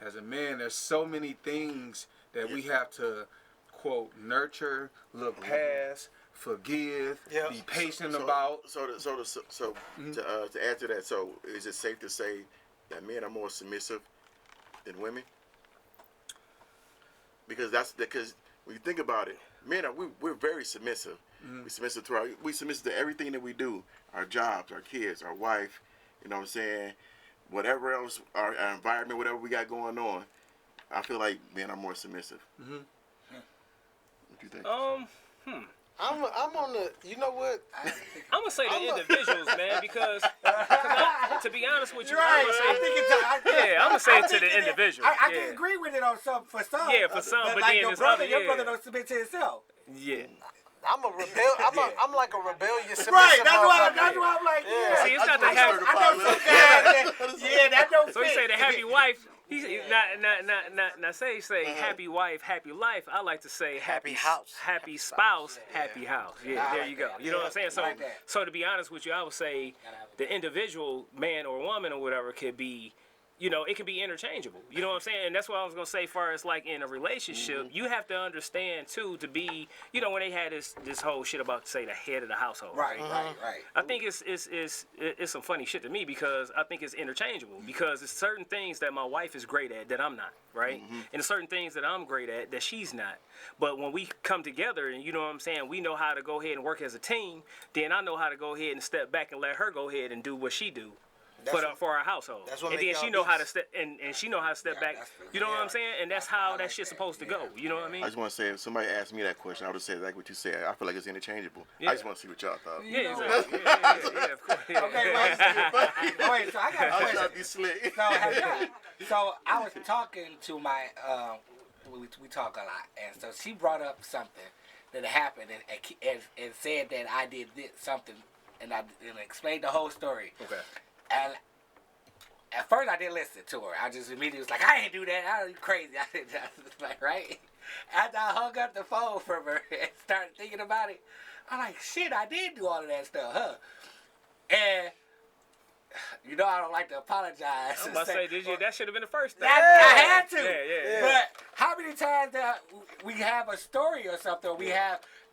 As a man, there's so many things that we have to, quote, nurture, look past, forgive, be patient about. To add to that, so is it safe to say that men are more submissive than women? Because when you think about it, men we're very submissive. Mm-hmm. We submissive to everything that we do, our jobs, our kids, our wife. You know what I'm saying? Whatever else, our environment, whatever we got going on, I feel like men are more submissive. Mm-hmm. What do you think? I'm on the. You know what? I'm gonna say the individuals, man, because to be honest with you, right. I'm gonna say it to the individual. I can agree with it for some. Yeah, for some, but like then your brother don't submit to himself. Yeah. I'm a rebel. I'm like a rebellious submissive. Right, that's why I'm like, yeah. See, it's not the happy. I know some guys that don't. So he say the happy wife. Not say happy wife, happy life. I like to say happy house, happy spouse, happy house. Yeah, there you go. You know what I'm saying? So to be honest with you, I would say the individual man or woman or whatever could be, you know, it can be interchangeable. You know what I'm saying? And that's what I was going to say far as like in a relationship, you have to understand too to be, you know, when they had this whole shit about say the head of the household. Right. I think it's some funny shit to me because I think it's interchangeable because it's certain things that my wife is great at that I'm not, right? Mm-hmm. And there's certain things that I'm great at that she's not. But when we come together and you know what I'm saying, we know how to go ahead and work as a team, then I know how to go ahead and step back and let her go ahead and do what she do. for our household. That's what and then she know how to step and she know how to step back. You know what I'm saying? And that's how that shit's supposed to go. You know what I mean? I just want to say, if somebody asked me that question, I would say like what you said. I feel like it's interchangeable. I just want to see what y'all thought. Yeah, exactly. Yeah, of course. Yeah. Okay, wait, so I got a question. I'll be slick. So I was talking to my, we talk a lot, and so she brought up something that happened and said that I did something, and I explained the whole story. Okay. And at first I didn't listen to her. I just immediately was like, I ain't do that. I was crazy. I was like, right? After I hung up the phone from her and started thinking about it, I'm like, shit, I did do all of that stuff, huh? And you know I don't like to apologize. I'm about to say, that should have been the first thing. I had to. Yeah. But how many times that we have a story or something,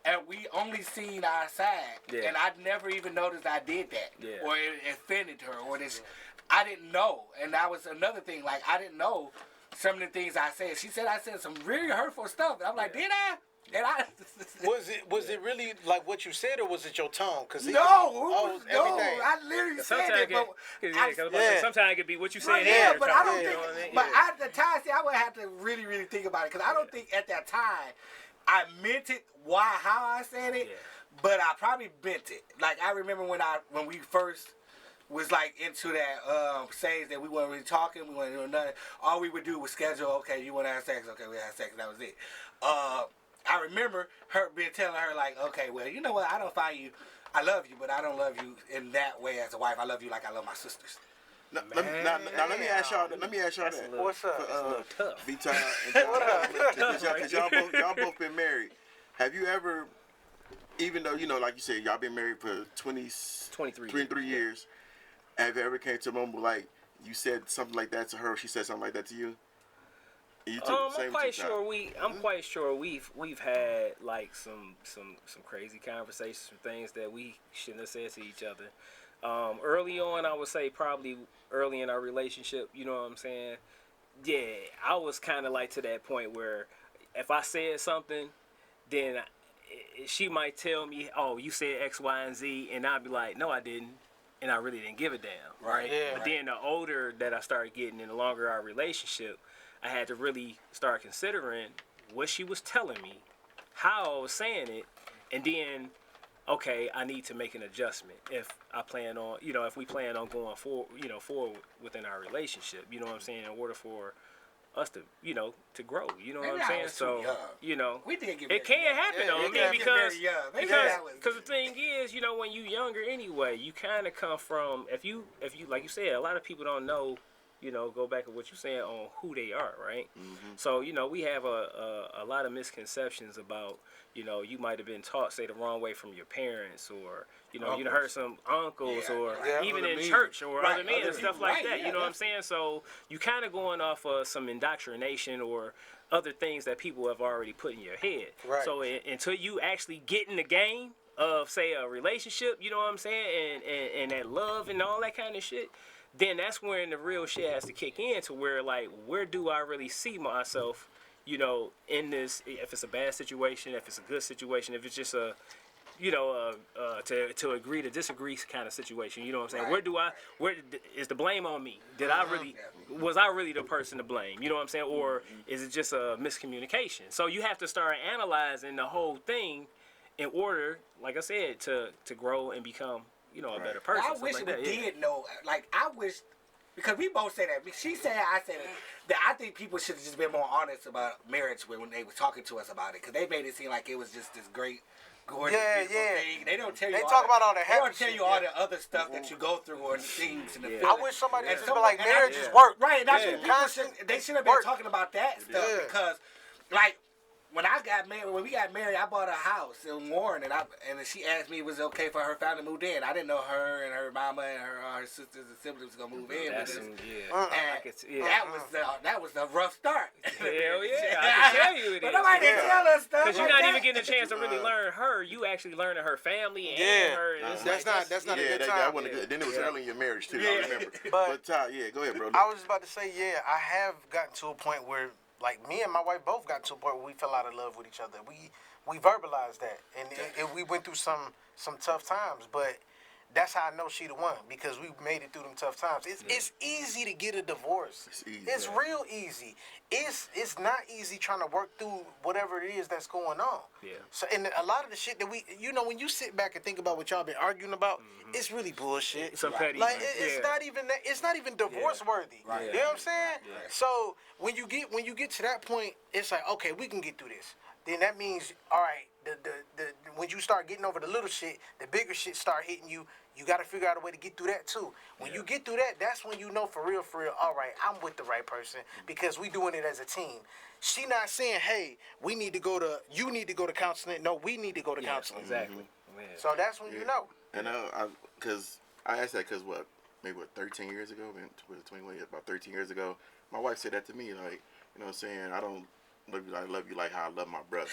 and we only seen our side, and I never even noticed I did that, or it offended her, or this, I didn't know, and that was another thing. Like I didn't know some of the things I said. She said I said some really hurtful stuff, and I'm like, did I? And was it really like what you said, or was it your tone? Everything. I literally said it, but sometimes it could be what you said. Right, yeah, but I don't think. But at the time, I would have to really, really think about it, because I don't think at that time I meant it. How I said it, but I probably meant it. Like I remember when we first was like into that stage that we weren't really talking, we weren't doing nothing. All we would do was schedule. Okay, you want to have sex? Okay, we have sex. That was it. I remember her telling her like, okay, well, you know what? I don't find you. I love you, but I don't love you in that way as a wife. I love you like I love my sisters. Now, let me ask y'all that. What's up? Tough. V-Time and Cause y'all both been married. Have you ever, even though, like you said, y'all been married for 23 years, have you ever came to a moment like you said something like that to her, or she said something like that to you? I'm quite sure we've had like some crazy conversations, some things that we shouldn't have said to each other. Early on, I would say probably early in our relationship, you know what I'm saying? Yeah, I was kind of like to that point where if I said something, then she might tell me, oh, you said X, Y, and Z, and I'd be like, no, I didn't, and I really didn't give a damn, right? Yeah, but then the older that I started getting and the longer our relationship, I had to really start considering what she was telling me, how I was saying it, and then, okay, I need to make an adjustment if I plan on, if we plan on going forward within our relationship, you know what I'm saying, in order for us to, to grow, you know what I'm saying? So, we did get it can happen though. I mean, because the thing is, when you younger anyway, you kind of come from, if you like you said, a lot of people don't know, go back to what you're saying on who they are, right? Mm-hmm. So, we have a lot of misconceptions about, you might have been taught, say, the wrong way from your parents, or, you heard some uncles, or even in church, or other men and stuff like that, you know what I'm saying? So you kind of going off of some indoctrination or other things that people have already put in your head. Right. So until you actually get in the game of, say, a relationship, you know what I'm saying, and that love and all that kind of shit, then that's when the real shit has to kick in, to where, like, where do I really see myself, in this, if it's a bad situation, if it's a good situation, if it's just a, to agree to disagree kind of situation, you know what I'm saying? Right. Where is the blame on me? Was I really the person to blame? You know what I'm saying? Or is it just a miscommunication? So you have to start analyzing the whole thing in order, like I said, to grow and become, a better person. I wish we did know. Like, I wish, because we both say that. She said, I said it. That I think people should have just been more honest about marriage when they were talking to us about it, because they made it seem like it was just this great, gorgeous, beautiful thing. They don't tell you. They talk about all the happy. They don't tell you all the other stuff that you go through, or the things and the feelings. I wish somebody would just be like, marriage is work. Right, and that's what people they should have been talking about that stuff, because, like, when we got married, I bought a house in Warren, and she asked me if it was okay for her family to move in. I didn't know her and her mama and her sisters and siblings were gonna move in with us. That was the rough start. Hell yeah, I can tell you it is. But nobody didn't tell us stuff. Because you're not even getting a chance to really learn her. You actually learning her family and her. That's not a good time. That wasn't good. Then it was early in your marriage too. I remember. But go ahead, bro. I was just about to say, I have gotten to a point where, like, me and my wife both got to a point where we fell out of love with each other. We verbalized that, and we went through some tough times. But that's how I know she the one, because we made it through them tough times. It's easy to get a divorce. It's real easy. It's not easy trying to work through whatever it is that's going on. Yeah. So, and a lot of the shit that we, when you sit back and think about what y'all been arguing about, it's really bullshit. Some petty. Like it's not even that. It's not even divorce worthy. Right. You know what I'm saying? Yeah. So when you get to that point, it's like, okay, we can get through this. Then that means, all right, the when you start getting over the little shit, the bigger shit start hitting you. You got to figure out a way to get through that too. When you get through that, that's when you know for real, all right, I'm with the right person because we doing it as a team. She not saying, hey, you need to go to counseling. No, we need to go to counseling. Exactly. So that's when you know. And because I asked that because maybe 13 years ago, about 13 years ago, my wife said that to me, like, you know what I'm saying, I don't love you like how I love my brother.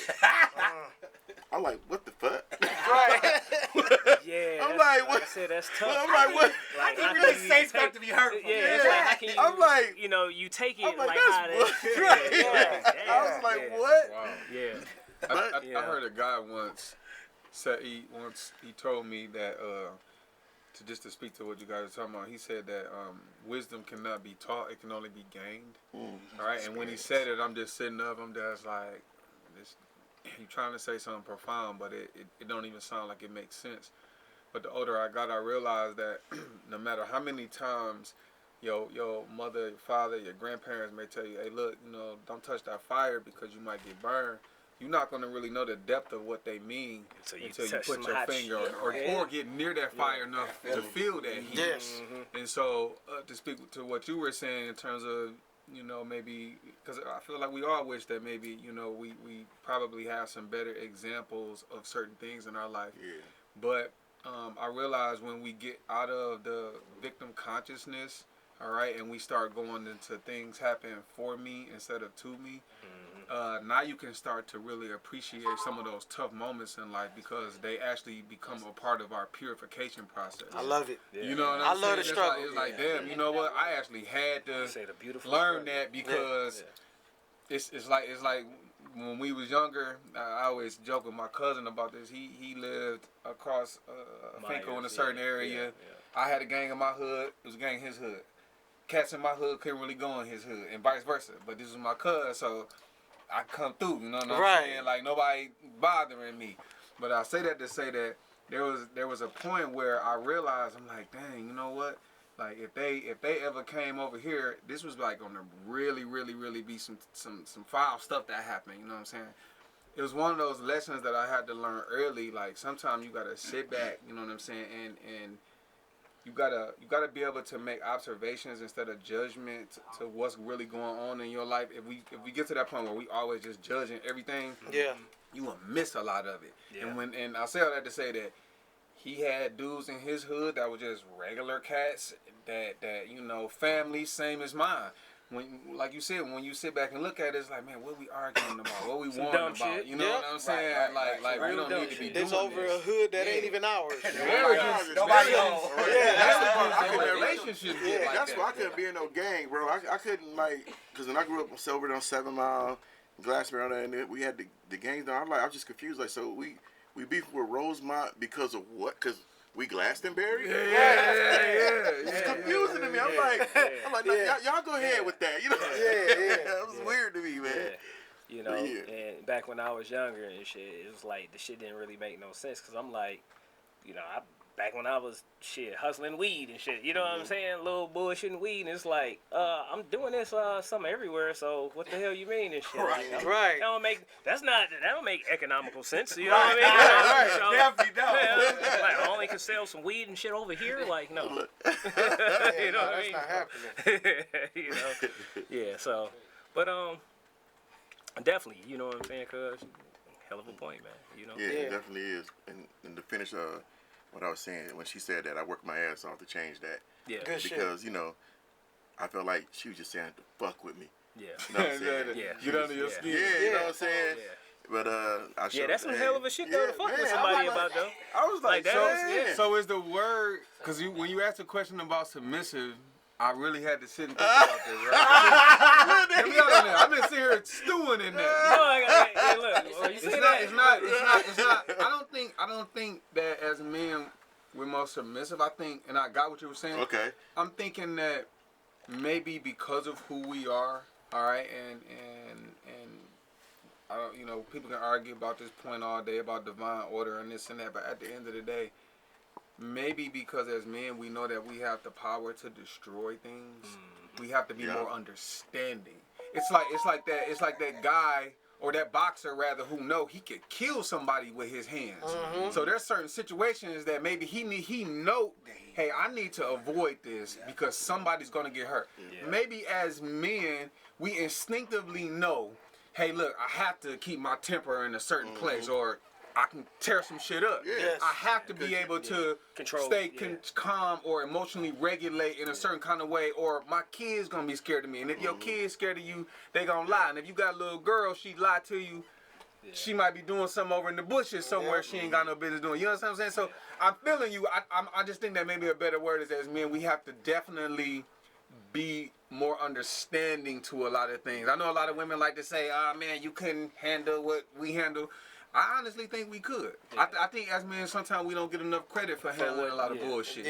I'm like, what the fuck? Right. Yeah. I'm like, what? I said that's tough. I'm like, what? I can really say stuff to be hurtful. Yeah, it's like, how can you, I'm like, you take it I'm like, how that's that. right. Yeah. I was like, what? Wow. Yeah. I heard a guy once said he told me that to speak to what you guys are talking about, he said that wisdom cannot be taught, it can only be gained. All right, and when he said it, I'm just sitting up, I'm just like, you're trying to say something profound, but it don't even sound like it makes sense. But the older I got, I realized that no matter how many times your mother, your father, your grandparents may tell you, hey, look, don't touch that fire because you might get burned. You're not going to really know the depth of what they mean until you put your finger on it or get near that fire enough to feel that heat. Yes. And so to speak to what you were saying in terms of, maybe, because I feel like we all wish that maybe, we probably have some better examples of certain things in our life. Yeah. But I realize when we get out of the victim consciousness, all right, and we start going into things happen for me instead of to me, now you can start to really appreciate some of those tough moments in life because they actually become a part of our purification process. I love it. You know what I'm saying? Love the struggle. It's like, damn, you know what? I actually had to learn that because it's like when we was younger, I always joke with my cousin about this. He lived across Finco in a certain area. I had a gang in my hood. It was a gang in his hood. Cats in my hood couldn't really go in his hood, and vice versa. But this was my cousin, so I come through. You know what I'm saying? Like nobody bothering me. But I say that to say that there was a point where I realized I'm like, dang, you know what? Like if they ever came over here, this was like gonna really, really, really be some foul stuff that happened. You know what I'm saying? It was one of those lessons that I had to learn early. Like sometimes you gotta sit back. You know what I'm saying? And you gotta be able to make observations instead of judgment to what's really going on in your life. If we get to that point where we always just judging everything, you will miss a lot of it. Yeah. And I say all that to say that he had dudes in his hood that were just regular cats that family same as mine. When, like you said, when you sit back and look at it, it's like, man, what we arguing about? What we warning about? Shit. You know what I'm saying? Like we don't need to be doing this. There's over a hood that ain't even ours. Nobody else. That's why I couldn't be in no gang, bro. I couldn't, because when I grew up over on 7 Mile, Glassboro, and we had the gangs down. I was just confused. Like, so we beef with Rosemont because of what? Because we Glastonbury? It's confusing to me. I'm like, y'all go ahead with that. It was weird to me, man. And back when I was younger and shit, it was like the shit didn't really make no sense because I'm like, back when I was hustling weed and shit, you know what I'm saying? Little bullshitting weed, and it's like, I'm doing this something everywhere, so what the hell you mean and shit? Right. That don't make economical sense, you know what I mean? So, definitely don't. Like, I only can sell some weed and shit over here, like, no. You know what I mean? That's not happening. Yeah, so, but, definitely, you know what I'm saying, cuz, hell of a point, man, Yeah, it definitely is. And to finish, what I was saying, when she said that, I worked my ass off to change that. Yeah. Good because, shit. I felt like she was just saying to fuck with me. Yeah. You know what I'm saying? Get under your skin. Yeah, you know what I'm saying? Yeah. But I showed that's some hell of a shit though to fuck with man, somebody about though. I was like So is the word, because when you asked the question about submissive, I really had to sit and think about this, right? I've been sitting here stewing in that. Hey, look, It's not. I don't think that as men, with more submissive. I think, and I got what you were saying. Okay. I'm thinking that maybe because of who we are, all right, and I don't, you know, people can argue about this point all day about divine order and this and that, but at the end of the day, maybe because as men we know that we have the power to destroy things, we have to be more understanding. It's like that guy or that boxer rather who know he could kill somebody with his hands. So there's certain situations that maybe he know, hey, I need to avoid this because somebody's gonna get hurt. Maybe as men we instinctively know, hey, look, I have to keep my temper in a certain place, or I can tear some shit up. I have to be able to stay calm or emotionally regulate in a certain kind of way, or my kid's gonna be scared of me. And if your kid's scared of you, they gonna lie. And if you got a little girl, she lie to you, she might be doing something over in the bushes somewhere she ain't got no business doing. You know what I'm saying? So I'm feeling you. I just think that maybe a better word is, as men, we have to definitely be more understanding to a lot of things. I know a lot of women like to say, man, you couldn't handle what we handle. I honestly think we could. I think as men, sometimes we don't get enough credit for handling a lot of bullshit.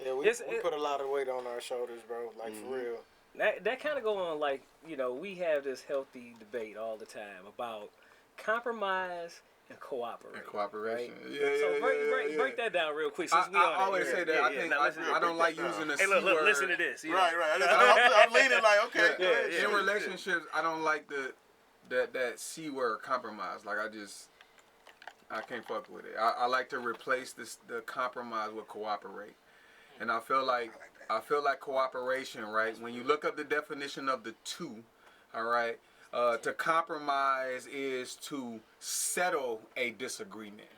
We put a lot of weight on our shoulders, bro. Like, for real. That kind of go on, like, you know, we have this healthy debate all the time about compromise and cooperation. And cooperation. Right? So break that down real quick. Since I always say that. I don't like using the C word. Look, listen to this. Right. I'm leaning like, okay. In relationships, I don't like that C word, compromise. Like, I can't fuck with it. I like to replace the compromise with cooperate. And I feel like cooperation, right? When you look up the definition of the two, all right, to compromise is to settle a disagreement.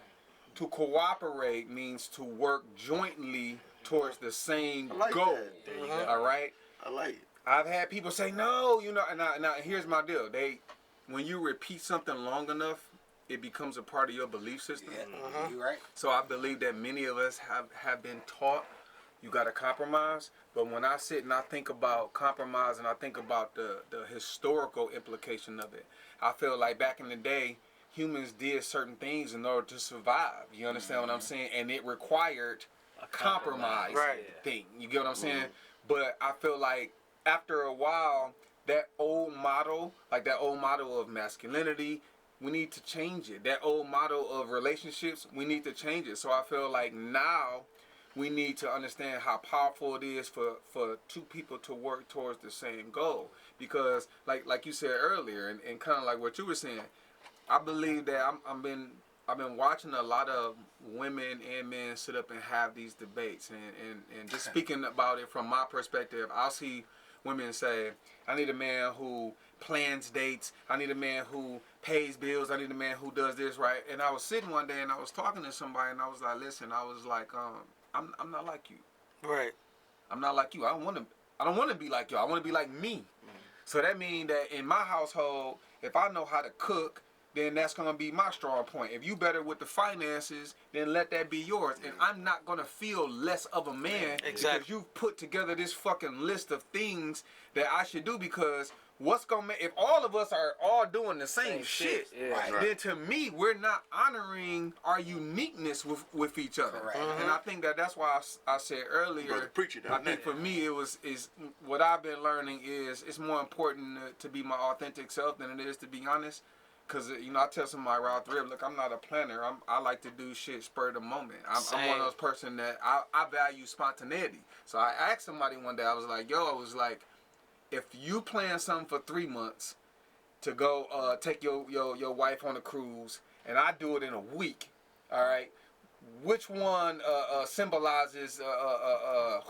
To cooperate means to work jointly towards the same goal. All right? I like it. I've had people say, no, you know, and now here's my deal. When you repeat something long enough, it becomes a part of your belief system. You right. So I believe that many of us have been taught you got to compromise. But when I sit and I think about compromise and I think about the historical implication of it, I feel like back in the day, humans did certain things in order to survive. You understand what I'm saying? And it required a compromise thing. You get what I'm saying? But I feel like after a while, that old model of masculinity, we need to change it. That old model of relationships, we need to change it. So I feel like now we need to understand how powerful it is for two people to work towards the same goal. Because like you said earlier, and kind of like what you were saying, I believe that I've been watching a lot of women and men sit up and have these debates, and just speaking about it from my perspective, I'll see women say, I need a man who plans dates, I need a man who pays bills, I need a man who does this, right? And I was sitting one day and I was talking to somebody and I was like, listen, I was like, I'm not like you. Right. I'm not like you. I don't want to be like you. I want to be like me. So that means that in my household, if I know how to cook, then that's going to be my strong point. If you better with the finances, then let that be yours. And I'm not going to feel less of a man because you've put together this fucking list of things that I should do, because what's going to make, if all of us are all doing the same shit, then to me, we're not honoring our uniqueness with each other. And I think that's why I said earlier, I think for me, is what I've been learning is it's more important to be my authentic self than it is to be honest. Because, you know, I tell somebody right off the rip, look, I'm not a planner. I like to do shit spur of the moment. I'm one of those person that I value spontaneity. So I asked somebody one day, I was like, if you plan something for 3 months to go take your wife on a cruise, and I do it in a week, all right, which one symbolizes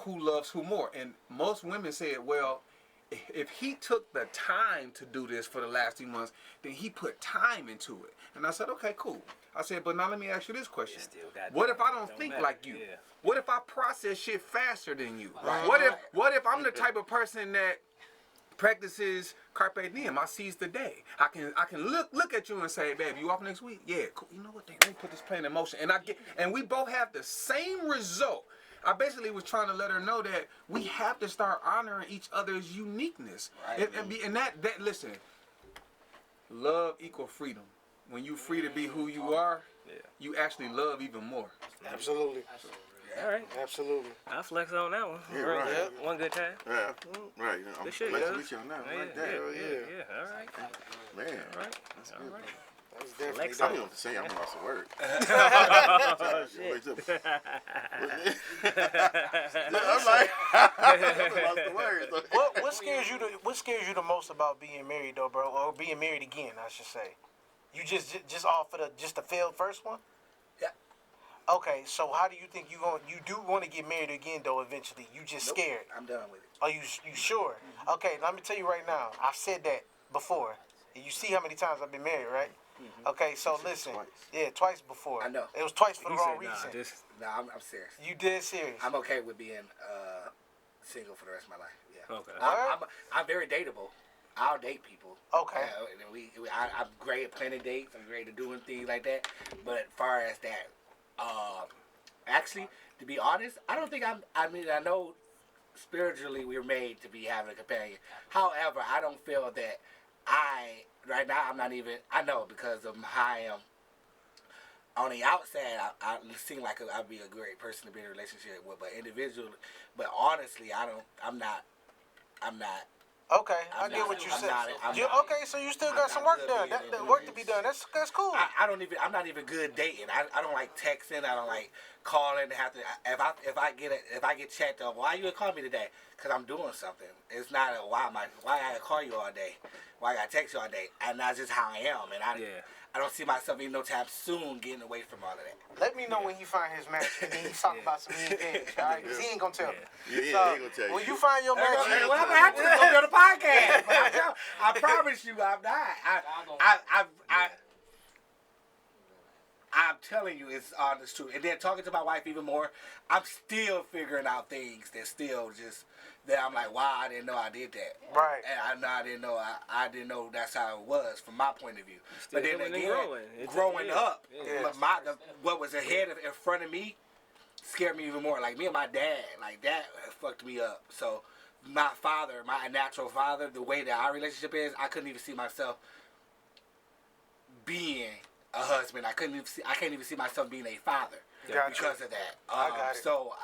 who loves who more? And most women said, well, if he took the time to do this for the last 2 months, then he put time into it. And I said, okay, cool. I said, but now let me ask you this question. What if I don't think like you? What if I process shit faster than you? What if I'm the type of person that practices carpe diem? I seize the day. I can look at you and say, babe, you off next week? Yeah, cool. You know what? Let me put this plan in motion. And we both have the same result. I basically was trying to let her know that we have to start honoring each other's uniqueness. And that listen, love equal freedom. When you free to be who you are, you actually love even more. Absolutely. All right. Absolutely. I flex on that one. Yeah, right. right. Yep. One good time. Yeah. Right. I'm Good shit, flexing with you on that. Yeah, Like that. yeah. All right. Man. All right. That's All good. right. That's definitely Flex I dope. don't know what to say. I'm lost of words. I'm like, I'm lost of words. What scares you the most about being married though, bro, or being married again? I should say. You just off of the failed first one. Yeah. Okay, so how do you think you do want to get married again though? Eventually, you just scared. I'm done with it. Are you sure? Okay, let me tell you right now. I've said that before. You see how many times I've been married, right? Mm-hmm. Okay, so listen. Twice. Yeah, twice before. I know. It was twice for the He wrong said, reason. I'm serious. You dead serious? I'm okay with being single for the rest of my life. Yeah. Okay. I'm very dateable. I'll date people. Okay. I'm great at planning dates. I'm great at doing things like that. But as far as that, actually, to be honest, I don't think I know spiritually we're made to be having a companion. However, I don't feel that right now, I'm not even, I know because of how I am. On the outside, I seem like I'd be a great person to be in a relationship with, but individually, but honestly, I'm not. Okay, I get what you said. Okay, so you still got some work done. That work to be done. That's cool. I'm not even good dating. I don't like texting. I don't like calling. If I get checked up, why you call me today? Because I'm doing something. It's not why I gotta call you all day, why I gotta text you all day, and that's just how I am. And I don't see myself in no time soon getting away from all of that. Let me know when he find his match. And then he's talking about some engagement, all right? Because he ain't going to tell me. Yeah, he ain't gonna tell you. When you find your match, Well, I'm gonna have to go to the podcast. But I promise you, I'm not. I'm telling you, it's honest truth. And then talking to my wife even more, I'm still figuring out things that I'm like, wow, I didn't know I did that. Right. And I didn't know that's how it was from my point of view. But then again, growing up, what was ahead in front of me scared me even more. Like me and my dad, like that fucked me up. So my father, my natural father, the way that our relationship is, I couldn't even see myself being a husband. I can't even see myself being a father because of that. I got it. So,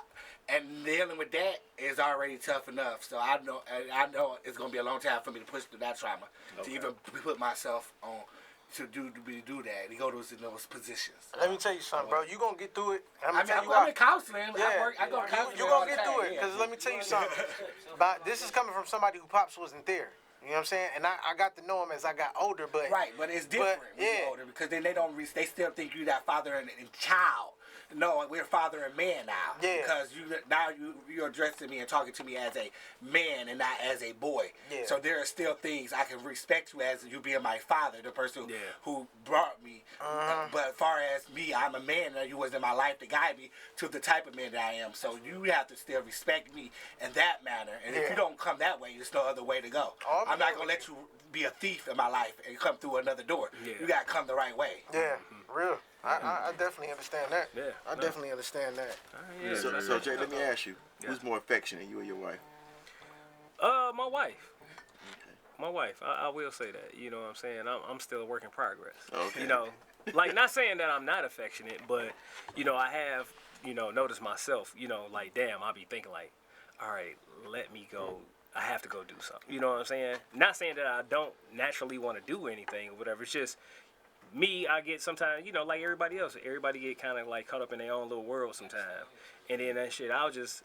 and dealing with that is already tough enough. So I know it's gonna be a long time for me to push through that trauma to even put myself on to do that. To go to those positions. Let me tell you something, bro. You gonna get through it. I'm in counseling. Yeah. I go to counseling. You gonna get through it. Because let me tell you something. This is coming from somebody who pops wasn't there. You know what I'm saying? And I got to know him as I got older, but but it's different when you're older because then they still think you that father and child. No, we're father and man now. Yeah. Because you're addressing me and talking to me as a man and not as a boy. Yeah. So there are still things I can respect you as you being my father, the person who brought me. But as far as me, I'm a man and you was in my life to guide me to the type of man that I am. So you have to still respect me in that manner. And if you don't come that way, there's no other way to go. I'm not going to let you be a thief in my life and come through another door. Yeah. You got to come the right way. Yeah, real. I definitely understand that. Yeah, I definitely understand that. So Jay, let me ask you, who's more affectionate, you or your wife? My wife. Okay. My wife. I will say that. You know what I'm saying? I'm still a work in progress. Okay. You know, like not saying that I'm not affectionate, but you know, I have, you know, noticed myself, you know, like damn, I'll be thinking like, all right, let me go. I have to go do something. You know what I'm saying? Not saying that I don't naturally want to do anything or whatever. It's just me, I get sometimes, you know, like everybody else. Everybody get kind of like caught up in their own little world sometimes. And then that shit, I'll just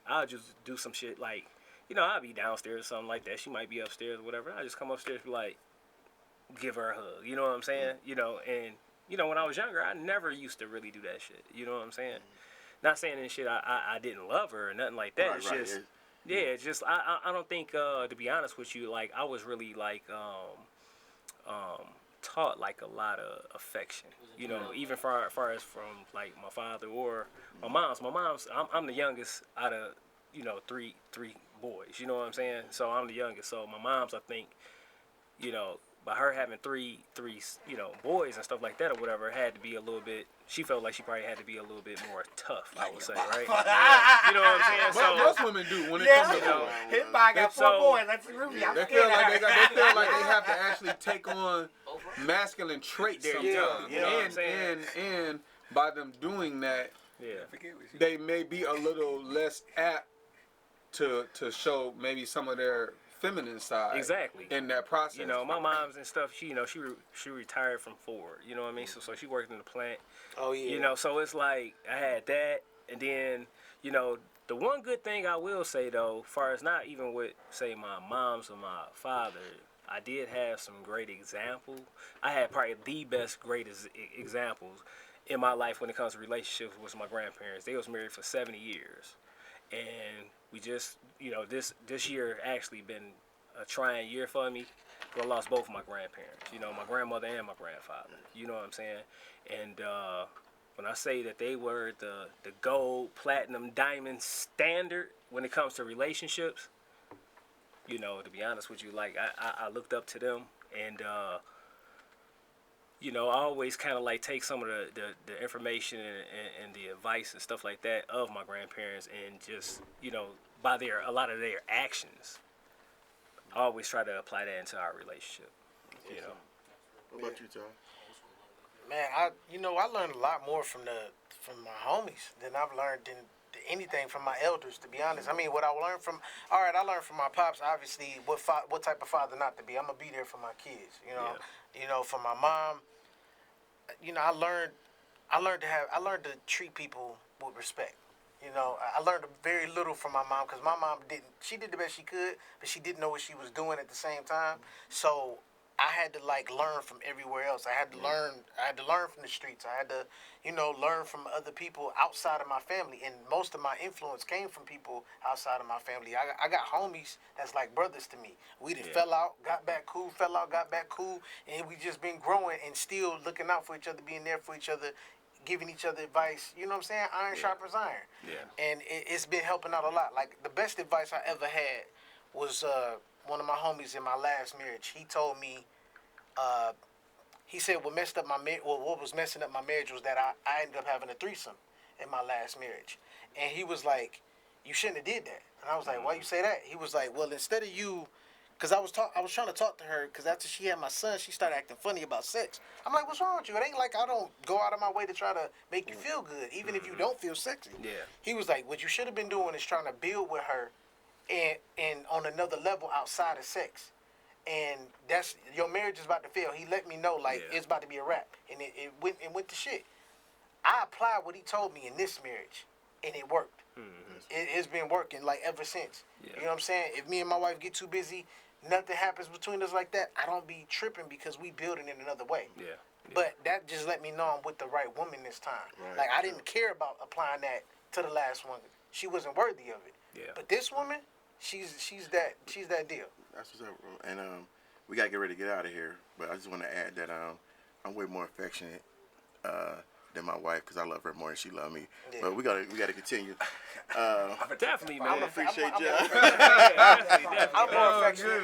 do some shit like, you know, I'll be downstairs or something like that. She might be upstairs or whatever. I just come upstairs and be like, give her a hug. You know what I'm saying? You know, and, you know, when I was younger, I never used to really do that shit. You know what I'm saying? Not saying that shit I didn't love her or nothing like that. It's just, it's just, I don't think, to be honest with you, like, I was really, like, taught like a lot of affection, you know, even far as from like my father or my mom's. I'm the youngest out of, you know, three boys. You know what I'm saying? So I'm the youngest. So my mom's, I think, you know, by her having three, you know, boys and stuff like that or whatever, had to be a little bit. She felt like she probably had to be a little bit more tough. I would say, right? You know what I'm saying? So most women do when it comes to his body got 4 boys. That's Ruby. They feel like they have to actually take on masculine traits sometimes. You know what I'm saying? And by them doing that, they may be a little less apt to show maybe some of their feminine side. Exactly. In that process. You know, my mom's and stuff, she retired from Ford, you know what I mean? So she worked in the plant. Oh, yeah. You know, so it's like I had that, and then, you know, the one good thing I will say, though, as far as not even with, say, my mom's or my father, I did have some great examples. I had probably the best, greatest examples in my life when it comes to relationships with my grandparents. They was married for 70 years. And we just, you know, this year actually been a trying year for me. I lost both of my grandparents, you know, my grandmother and my grandfather. You know what I'm saying? And when I say that they were the gold, platinum, diamond standard when it comes to relationships, you know, to be honest with you, like I looked up to them, and you know, I always kind of like take some of the information and the advice and stuff like that of my grandparents, and just, you know, by a lot of their actions, I always try to apply that into our relationship. You know. What about you, Tom? Man, I learned a lot more from my homies than I've learned in anything from my elders, to be honest. I mean, what I learned from my pops, obviously, what type of father not to be. I'm gonna be there for my kids, you know. Yeah. You know, for my mom, you know, I learned to treat people with respect. You know, I learned very little from my mom, because my mom she did the best she could, but she didn't know what she was doing at the same time. So I had to like learn from everywhere else. I had to learn from the streets. I had to, you know, learn from other people outside of my family. And most of my influence came from people outside of my family. I got homies that's like brothers to me. We done fell out, got back cool, fell out, got back cool, and we just been growing and still looking out for each other, being there for each other, giving each other advice. You know what I'm saying? Iron sharpens iron. Yeah. And it's been helping out a lot. Like, the best advice I ever had was one of my homies in my last marriage. He told me, he said what was messing up my marriage was that I ended up having a threesome in my last marriage. And he was like, you shouldn't have did that. And I was like, why you say that? He was like, well, instead of you, because I was trying to talk to her, because after she had my son, she started acting funny about sex. I'm like, what's wrong with you? It ain't like I don't go out of my way to try to make you feel good, even if you don't feel sexy. Yeah. He was like, what you should have been doing is trying to build with her and on another level outside of sex. And that's, your marriage is about to fail. He let me know, like, it's about to be a wrap. And it went to shit. I applied what he told me in this marriage, and it worked. Mm-hmm. It's been working, like, ever since. Yeah. You know what I'm saying? If me and my wife get too busy, nothing happens between us like that, I don't be tripping, because we building in another way. Yeah. But that just let me know I'm with the right woman this time. Right. Like, I didn't care about applying that to the last one. She wasn't worthy of it. Yeah. But this woman, she's that deal. That's what's up, bro. And we gotta get ready to get out of here. But I just want to add that I'm way more affectionate than my wife, because I love her more than she loves me. Yeah. But we gotta continue. Definitely, man. I appreciate you. I'm more affectionate.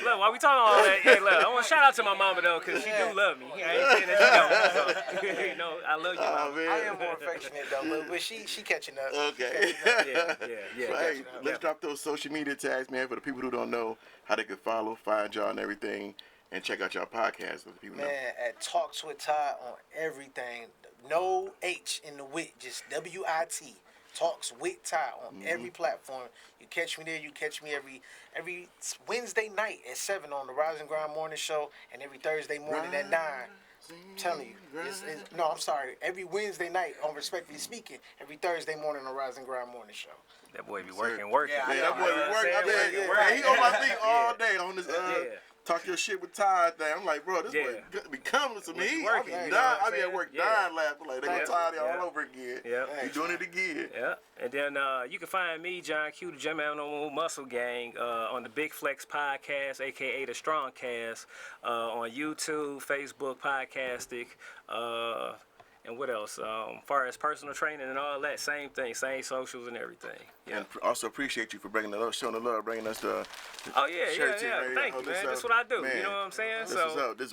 Look, while we talking all that, hey, look, I want to shout out to my mama though, because she do love me. I ain't saying that she don't. So, you know, I love you, mama. I am more affectionate though, but she catching up. Okay. Yeah. So, hey, let's drop those social media tags, man, for the people who don't know how they can follow, find y'all, and everything. And check out y'all podcast with people. Man, at Talks with Todd on everything. No H in the wit, just WIT. Talks with Todd on every platform. You catch me there. You catch me every Wednesday night at 7 on the Rise and Grind Morning Show, and every Thursday morning at 9. I'm telling you. I'm sorry. Every Wednesday night on Respectfully Speaking, every Thursday morning on Rise and Grind Morning Show. That boy be working. Yeah, that boy be working. He on my feet all day on this. Talk your shit with Todd thing. I'm like, bro, this boy be coming to me. I be at work dying laughing like they gonna Todd all over again. Yeah, he doing it again. Yeah, and then you can find me, John Q, the Gem Animal Muscle Gang, on the Big Flex Podcast, aka the Strong Cast, on YouTube, Facebook, Podcastic. And what else? Far as personal training and all that, same thing, same socials and everything. Yeah. And also appreciate you for bringing the love, showing the love, bringing us the shirts. Thank you, man. That's what I do. Man, you know what I'm saying?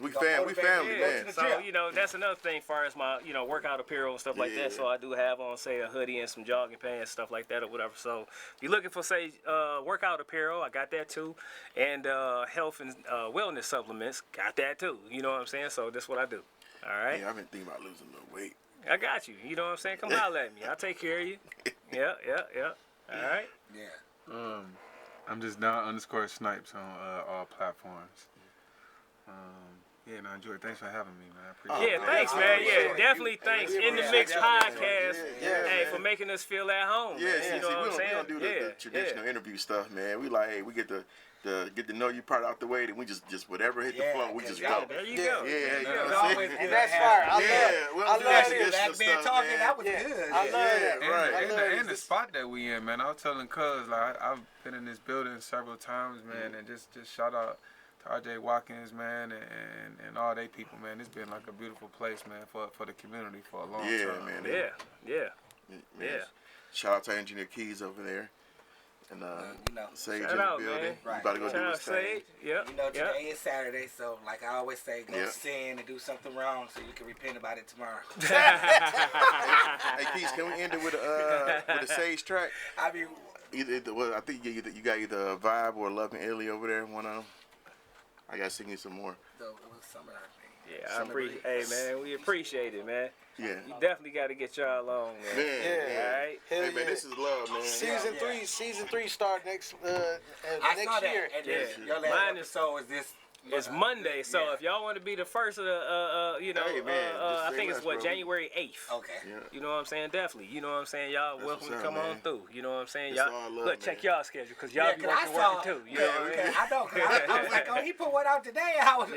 We family, man. So that's another thing, far as my workout apparel and stuff like that. So I do have on, say, a hoodie and some jogging pants, stuff like that, or whatever. So if you're looking for, say, workout apparel, I got that too, and health and wellness supplements, got that too. You know what I'm saying? So that's what I do. All right. Yeah, I've been thinking about losing a little weight. I got you. You know what I'm saying? Come holler at me. I'll take care of you. Yeah. All right. Yeah. I'm just Don_Snipes on all platforms. Yeah, no, enjoy. Thanks for having me, man. I appreciate it. Thanks, man. Yeah, definitely thanks. In the Mix podcast, hey, for making us feel at home. Yeah, man. You know what I'm saying? We don't do the traditional interview stuff, man. We like, hey, we get to know you part out the way, then we just whatever hit the flow, we just go. There you go. Yeah, you know what I'm Always saying? good. And that's fire. I love traditional Black man stuff, talking, man. that was good. I love that. Right. And the spot that we in, man. I was telling Cuz, like, I've been in this building several times, man, and just shout out to RJ Watkins, man, and all they people, man. It's been like a beautiful place, man, for the community for a long time. Man. Yeah. Shout out to Engineer Keys over there. And Sage in the out, building. man. You about to go do his thing. Yep. You know, today is Saturday, so like I always say, go Yeah. sin and do something wrong so you can repent about it tomorrow. Hey, Keys, can we end it with a Sage track? I mean, I think you got either a Vibe or Love and Illy over there. One of them. I got to sing you some more. it was summer, I think. Yeah, I appreciate. Hey, man, we appreciate it, man. Yeah. You definitely got to get y'all along, man. All right. Hey, man, this is love, man. Season 3 start next I next saw that. year. And Yeah. your last Mine is- episode is this. It's Monday, so if y'all want to be the first of the, Hey, man, just I say think it's less, bro. January 8th. Okay. Yeah. You know what I'm saying? Definitely. You know what I'm saying? Y'all welcome to what's come up, on man. through. You know what I'm saying? It's Y'all all love, look, check man. y'all schedule because y'all be 'cause I working saw- too. You know what I mean? I know, cause I was like, oh, he put one out today. I was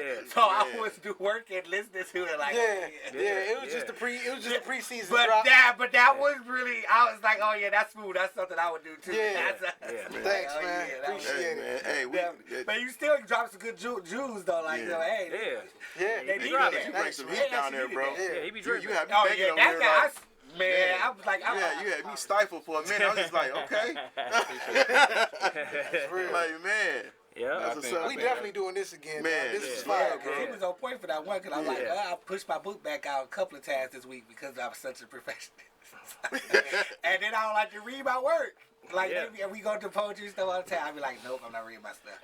working, listening to it, like, It was just the preseason But drop. that was really. I was like, oh yeah, that's smooth. That's something I would do too. Yeah. Oh, Thanks, man. yeah, that was- Appreciate Hey, it. man. Hey, we. But you still drop some good Jews though, like, Yeah. you know, hey, Yeah. they need drop that. You bring some heat down there, bro. Yeah, he be You dripping. have me Oh thinking yeah, over that here guy, like, man, I was like, you had me stifled for a minute. I was just like, okay. Like, man. Yeah. That's what's up, We man. definitely doing this again, Man, man. This yeah. is fire, Cause he bro. was on point for that one. Cause I'm like, I pushed my book back out a couple of times this week because I was such a perfectionist. And then I don't like to read my work. Like maybe we go to poetry stuff all the time. I be like, nope, I'm not reading my stuff.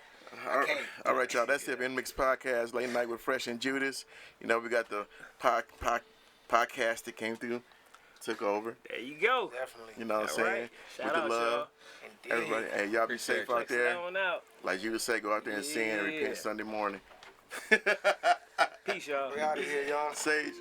All right, y'all. That's it. Mix Podcast, Late Night with Fresh and Judas. You know, we got the podcast that came through, took over. There you go. Definitely. You know what I'm All saying? right. Shout With the out, love. Everybody, hey, y'all be safe out there. On out. Like you would say, go out there and sin and repent Sunday morning. Peace, y'all. We out of here, y'all. Sage.